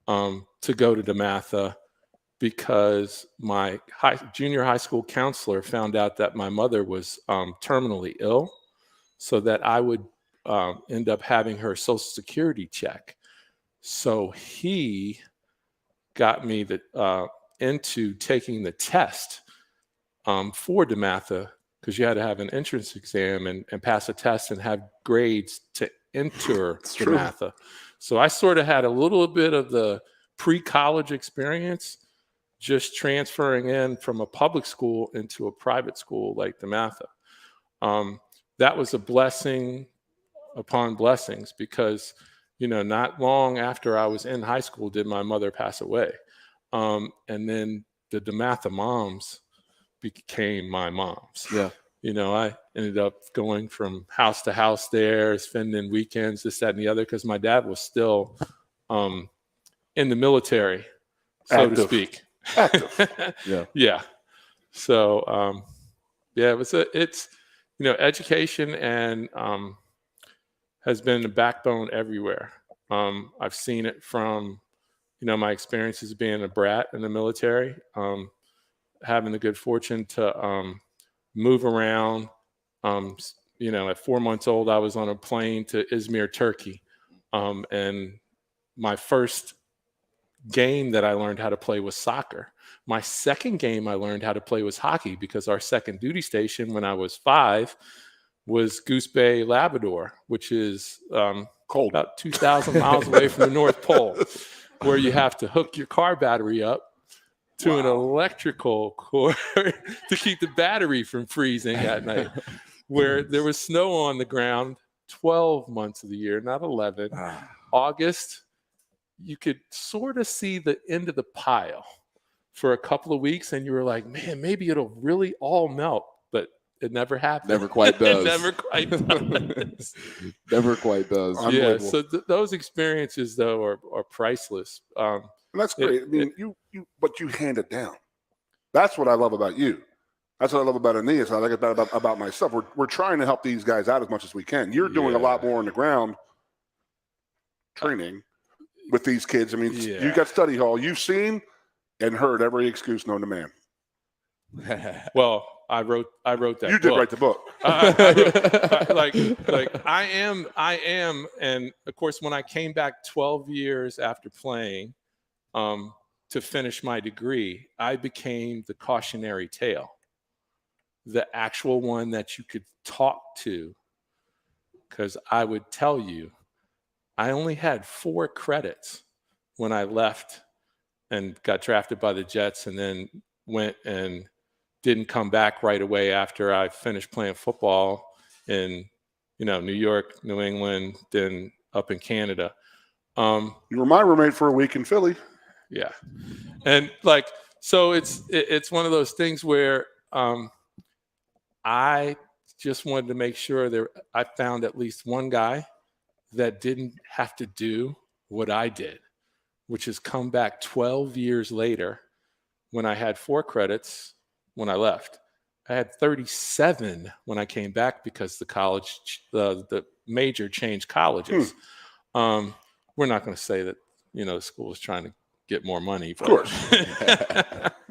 to go to DeMatha because my junior high school counselor found out that my mother was terminally ill, so that I would end up having her Social Security check. So he got me into taking the test for DeMatha, because you had to have an entrance exam and pass a test and have grades to enter DeMatha. So I sort of had a little bit of the pre-college experience, just transferring in from a public school into a private school like DeMatha. That was a blessing upon blessings, because not long after I was in high school did my mother pass away. And then the DeMatha moms became my moms. Yeah. I ended up going from house to house there, spending weekends, this, that, and the other, because my dad was still in the military, so to speak. Active. Yeah. Yeah. So, it's education and has been the backbone everywhere. I've seen it from, my experiences being a brat in the military, having the good fortune to move around. At 4 months old, I was on a plane to Izmir, Turkey. And my first game that I learned how to play was soccer. My second game I learned how to play was hockey, because our second duty station when I was 5 was Goose Bay, Labrador, which is cold, about 2,000 miles away from the North Pole, where you have to hook your car battery up to an electrical cord to keep the battery from freezing at night, where there was snow on the ground 12 months of the year, not 11. August, you could sort of see the end of the pile for a couple of weeks, and you were like, man, maybe it'll really all melt. But it never happened. Never quite does. It never quite does. Never quite does. Yeah. So those experiences, though, are priceless. And that's great. But you hand it down. That's what I love about you. That's what I love about Aeneas. I like about myself. We're trying to help these guys out as much as we can. You're doing a lot more on the ground training with these kids. You got study hall. You've seen and heard every excuse known to man. Well, I wrote that. You did write the book. I am, and of course, when I came back 12 years after playing to finish my degree, I became the cautionary tale, the actual one that you could talk to, because I would tell you, I only had 4 credits when I left and got drafted by the Jets, and then went and didn't come back right away after I finished playing football in, New York, New England, then up in Canada. You were my roommate for a week in Philly. Yeah. And so it's one of those things where I just wanted to make sure that I found at least one guy that didn't have to do what I did, which has come back 12 years later when I had 4 credits when I left. I had 37 when I came back because the major changed colleges. We're not going to say that, the school is trying to get more money. Of course.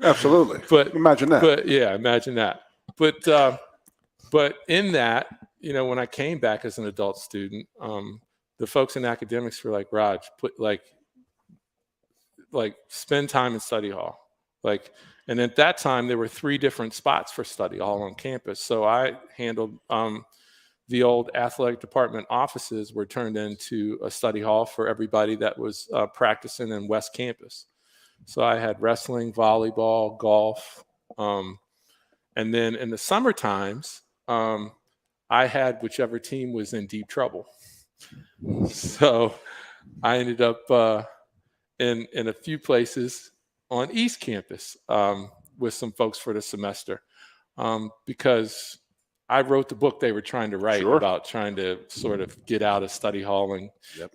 Absolutely. But imagine that. But yeah, imagine that. But in that, when I came back as an adult student, the folks in academics were like, Raj, put like spend time in study hall. And at that time, there were 3 different spots for study hall on campus. So I handled the old athletic department offices were turned into a study hall for everybody that was practicing in West Campus. So I had wrestling, volleyball, golf. And then in the summer times, I had whichever team was in deep trouble. So I ended up in a few places on East Campus with some folks for the semester because I wrote the book they were trying to write about trying to sort of get out of study hall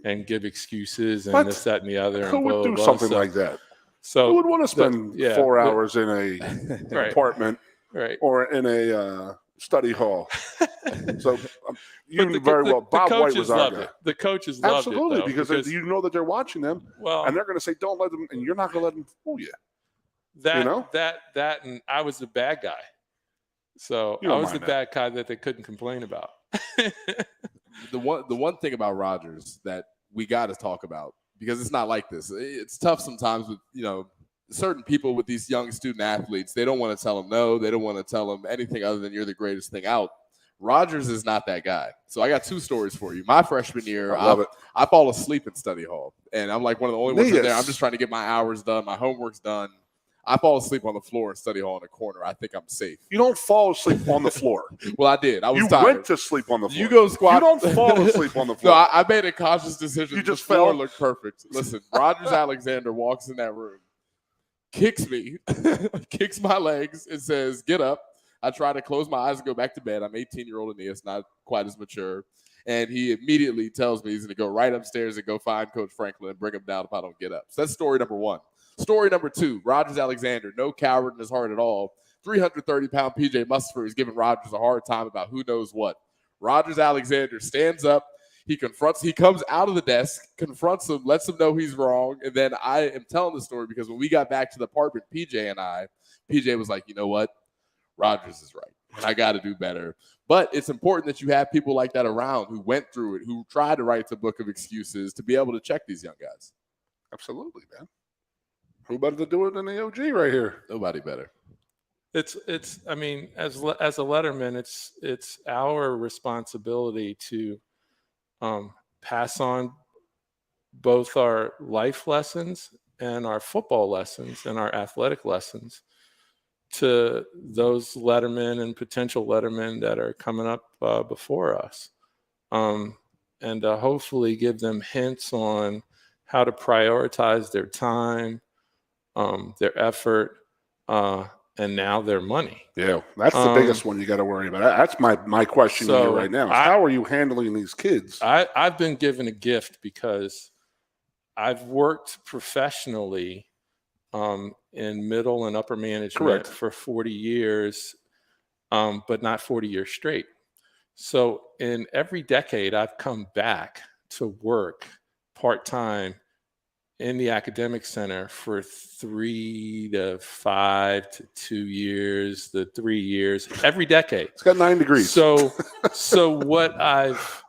and give excuses and this, that, and the other. Who would do something like that? So who would want to spend 4 hours in a apartment or in a study hall? So Bob White was our guy. The coaches loved absolutely it, because you know that they're watching them, and they're going to say, "Don't let them," and you're not going to let them fool you. That, and I was the bad guy. So I was the bad guy that they couldn't complain about. The one thing about Rogers that we got to talk about, because it's not like this. It's tough sometimes with certain people with these young student athletes. They don't want to tell them no. They don't want to tell them anything other than you're the greatest thing out. Rogers is not that guy. So I got 2 stories for you. My freshman year, I fall asleep in study hall, and I'm like one of the only ones in there. I'm just trying to get my hours done, my homework's done. I fall asleep on the floor in study hall in a corner. I think I'm safe. You don't fall asleep on the floor. Well, I did. I was tired. You went to sleep on the floor. You go squat. You don't fall asleep on the floor. No, I made a conscious decision. You just the floor fell. Looked perfect. Listen, Rogers Alexander walks in that room, kicks me, kicks my legs, and says, "Get up." I try to close my eyes and go back to bed. I'm 18-year-old Aeneas, not quite as mature. And he immediately tells me he's going to go right upstairs and go find Coach Franklin and bring him down if I don't get up. So that's story number 1. Story number 2, Rogers Alexander, no coward in his heart at all. 330-pound PJ Musfer is giving Rogers a hard time about who knows what. Rogers Alexander stands up. He comes out of the desk, confronts him, lets him know he's wrong. And then I am telling the story because when we got back to the apartment, PJ was like, you know what? Rogers is right. And I got to do better. But it's important that you have people like that around who went through it, who tried to write the book of excuses to be able to check these young guys. Absolutely, man. Who better to do it than the OG right here? Nobody better. It's. I mean, as a Letterman, it's our responsibility to pass on both our life lessons and our football lessons and our athletic lessons to those Lettermen and potential Lettermen that are coming up before us, and hopefully give them hints on how to prioritize their time, their effort, and now their money. Yeah, that's the biggest one you got to worry about. That's my question to you right now. How are you handling these kids? I've been given a gift because I've worked professionally in middle and upper management for 40 years, but not 40 years straight. So in every decade, I've come back to work part-time in the academic center for 3 to 5 to 2 years, the 3 years, every decade. It's got 9 degrees. So what I've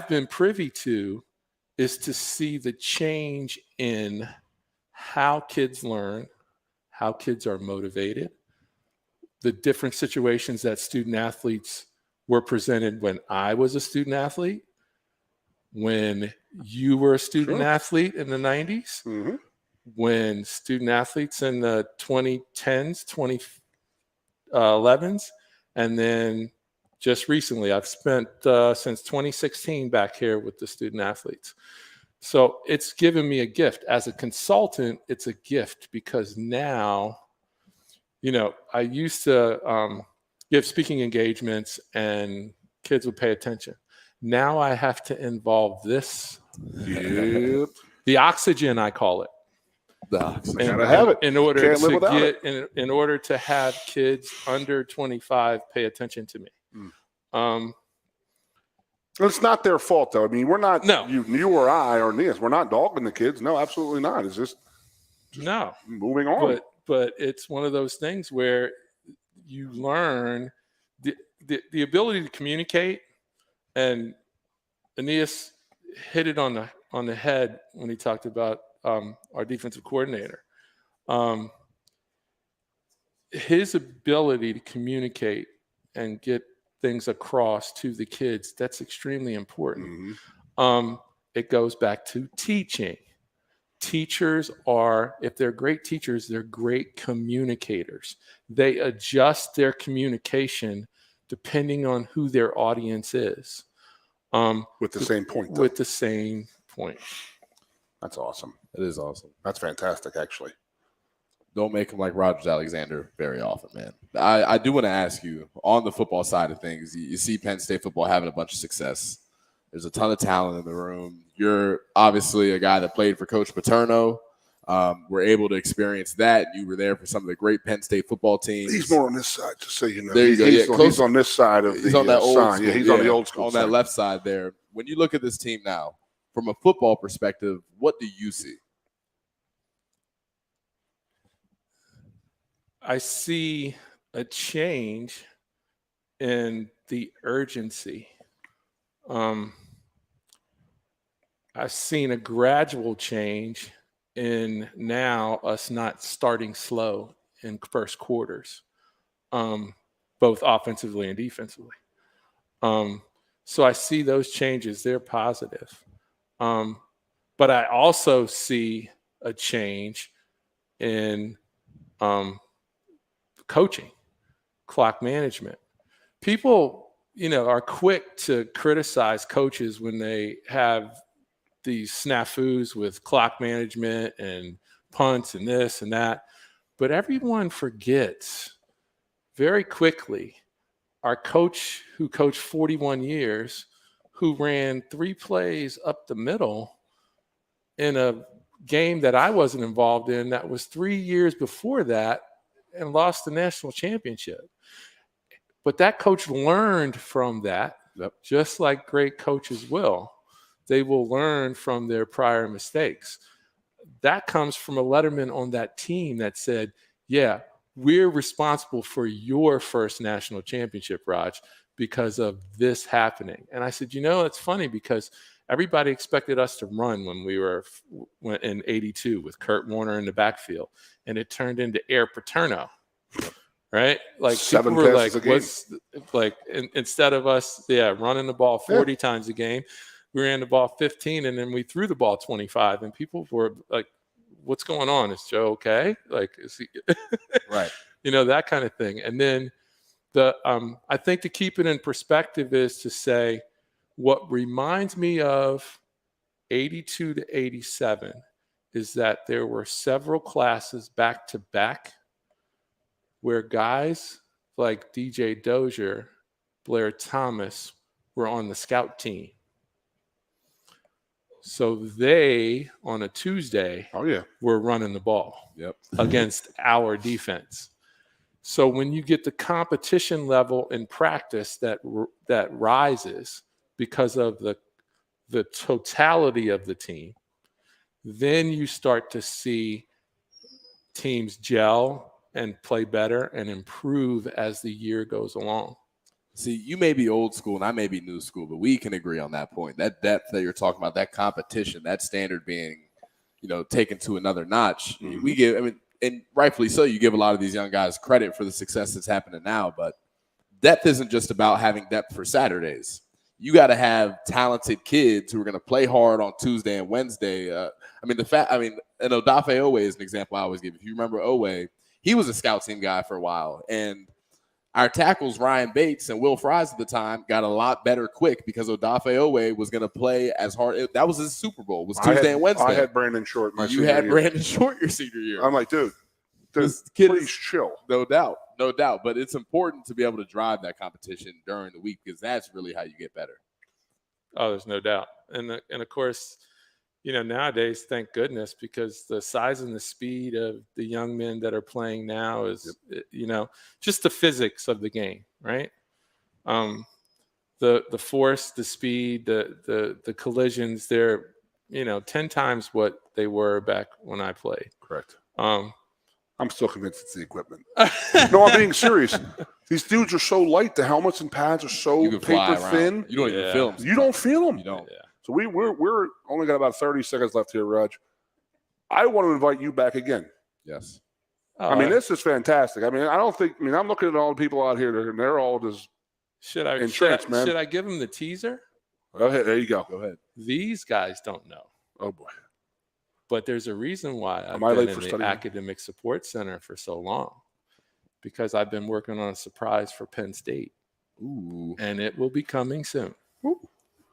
been privy to is to see the change in how kids learn, how kids are motivated, the different situations that student athletes were presented when I was a student athlete, when you were a student athlete in the 90s, when student athletes in the 2010s, 2011s, and then just recently, I've spent since 2016 back here with the student athletes. So it's given me a gift. As a consultant, it's a gift because now, I used to give speaking engagements and kids would pay attention. Now I have to involve this the oxygen, I call it. Gotta have it. In order Can't live to without get it. in order to have kids under 25 pay attention to me. It's not their fault, though. I mean, we're not. No. You or I or Aeneas, we're not dogging the kids. No, absolutely not. It's just no moving on. But it's one of those things where you learn the ability to communicate, and Aeneas hit it on the head when he talked about our defensive coordinator. His ability to communicate and get things across to the kids, that's extremely important. It goes back to teaching. Teachers are, if they're great teachers, they're great communicators. They adjust their communication depending on who their audience is. With the same point. With the same point. That's awesome. It is awesome. That's fantastic, actually. Don't make him like Rogers Alexander very often, man. I do want to ask you, on the football side of things, you see Penn State football having a bunch of success. There's a ton of talent in the room. You're obviously a guy that played for Coach Paterno. We're able to experience that. You were there for some of the great Penn State football teams. He's more on this side, just so you know. There you go. He's on this side of he's the on that old sign. school, Yeah, he's on the old school on side. that left side there. When you look at this team now, from a football perspective, what do you see? I see a change in the urgency. I've seen a gradual change in now us not starting slow in first quarters, both offensively and defensively. So I see those changes. They're positive. But I also see a change in coaching, clock management. People, are quick to criticize coaches when they have these snafus with clock management and punts and this and that. But everyone forgets very quickly our coach who coached 41 years, who ran 3 plays up the middle in a game that I wasn't involved in that was 3 years before that and lost the national championship. But that coach learned from that, just like great coaches will. They will learn from their prior mistakes. That comes from a Letterman on that team that said, yeah, we're responsible for your first national championship, Raj, because of this happening. And I said, it's funny because everybody expected us to run when we were in 82 with Kurt Warner in the backfield, and it turned into Air Paterno, right? Like 7 people were passes like, instead of us, running the ball 40 times a game, we ran the ball 15, and then we threw the ball 25, and people were like, "What's going on? Is Joe okay? Like, is he right?" That kind of thing. And then I think to keep it in perspective is to say, what reminds me of 82 to 87 is that there were several classes back to back where guys like DJ Dozier, Blair Thomas were on the scout team. So they, on a Tuesday, were running the ball against our defense. So when you get the competition level in practice that rises because of the totality of the team, then you start to see teams gel and play better and improve as the year goes along. See, you may be old school and I may be new school, but we can agree on that point. That depth that you're talking about, that competition, that standard being, taken to another notch. Mm-hmm. We give, and rightfully so, you give a lot of these young guys credit for the success that's happening now, but depth isn't just about having depth for Saturdays. You got to have talented kids who are going to play hard on Tuesday and Wednesday. And Odafe Owe is an example I always give. If you remember Owe, he was a scout team guy for a while, and our tackles, Ryan Bates and Will Fries at the time, got a lot better quick because Odafe Owe was going to play as hard. That was his Super Bowl. It was Tuesday and Wednesday. I had Brandon Short my senior year. You had Brandon Short your senior year. I'm like, dude, this kid please chill. No doubt. But it's important to be able to drive that competition during the week because that's really how you get better. Oh, there's no doubt. And of course, nowadays, thank goodness, because the size and the speed of the young men that are playing now is, just the physics of the game, right? The force, the speed, the collisions, they're, 10 times what they were back when I played. Correct. I'm still convinced it's the equipment. No, I'm being serious. These dudes are so light. The helmets and pads are so paper thin. You don't even feel them. You don't feel them. You don't. Yeah. So we're only got about 30 seconds left here, Raj. I want to invite you back again. Yes. This is fantastic. I'm looking at all the people out here, and they're all just should I give them the teaser? Go ahead. There you go. Go ahead. These guys don't know. Oh, boy. But there's a reason why I've been in the Academic Support Center for so long, because I've been working on a surprise for Penn State. Ooh. And it will be coming soon. Ooh.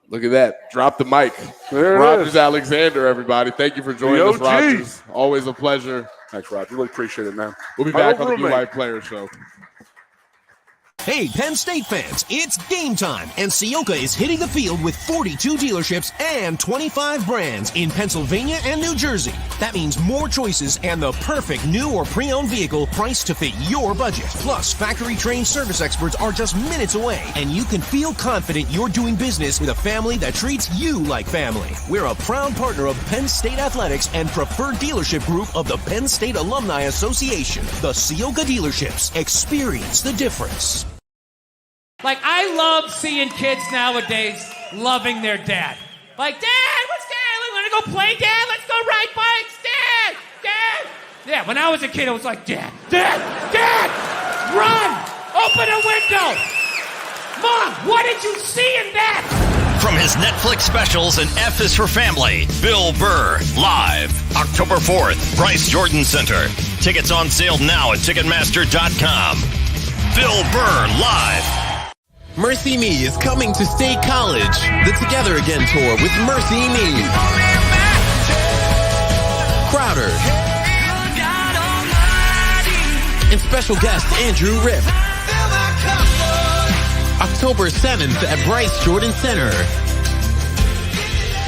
Look at that. Drop the mic. There Rogers Alexander, everybody. Thank you for joining us, Rogers. Always a pleasure. Thanks, Rod. Really appreciate it, man. We'll be back on the Blue White Player Show. Hey, Penn State fans, it's game time, and Ciocca is hitting the field with 42 dealerships and 25 brands in Pennsylvania and New Jersey. That means more choices and the perfect new or pre-owned vehicle priced to fit your budget. Plus, factory-trained service experts are just minutes away, and you can feel confident you're doing business with a family that treats you like family. We're a proud partner of Penn State Athletics and preferred dealership group of the Penn State Alumni Association. The Ciocca dealerships. Experience the difference. Like, I love seeing kids nowadays loving their dad. Like, Dad, what's Dad? Want to go play, Dad? Let's go ride bikes, Dad! Dad! Yeah, when I was a kid, I was like, Dad! Run! Open a window! Mom, what did you see in that? From his Netflix specials and F is for Family, Bill Burr, live, October 4th, Bryce Jordan Center. Tickets on sale now at Ticketmaster.com. Bill Burr, live. Mercy Me is coming to State College. The Together Again tour with Mercy Me, Crowder, and special guest Andrew Ripp. October 7th at Bryce Jordan Center.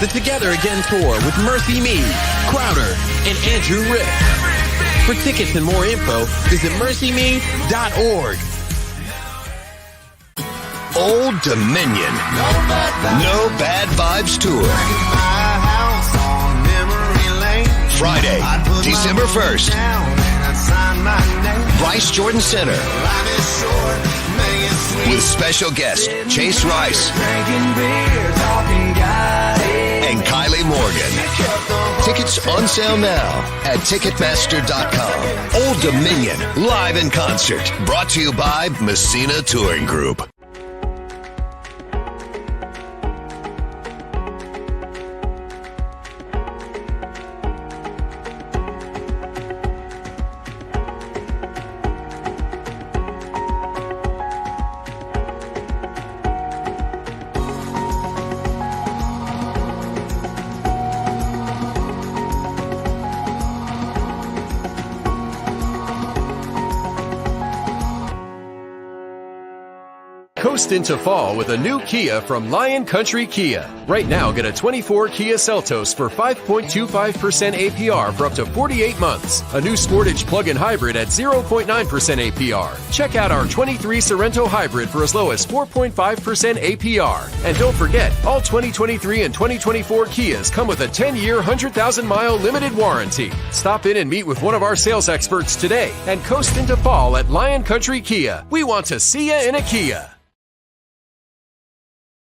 The Together Again tour with Mercy Me, Crowder, and Andrew Ripp. For tickets and more info, visit mercyme.org. Old Dominion. No Bad Vibes Tour. Friday, December 1st. Bryce Jordan Center. With special guest Chase Rice and Kylie Morgan. Tickets on sale now at Ticketmaster.com. Old Dominion, live in concert. Brought to you by Messina Touring Group. Coast into fall with a new Kia from Lion Country Kia. Right now, get a 24 Kia Seltos for 5.25% APR for up to 48 months. A new Sportage plug-in hybrid at 0.9% APR. Check out our 23 Sorento hybrid for as low as 4.5% APR. And don't forget, all 2023 and 2024 Kias come with a 10-year, 100,000-mile limited warranty. Stop in and meet with one of our sales experts today and coast into fall at Lion Country Kia. We want to see you in a Kia.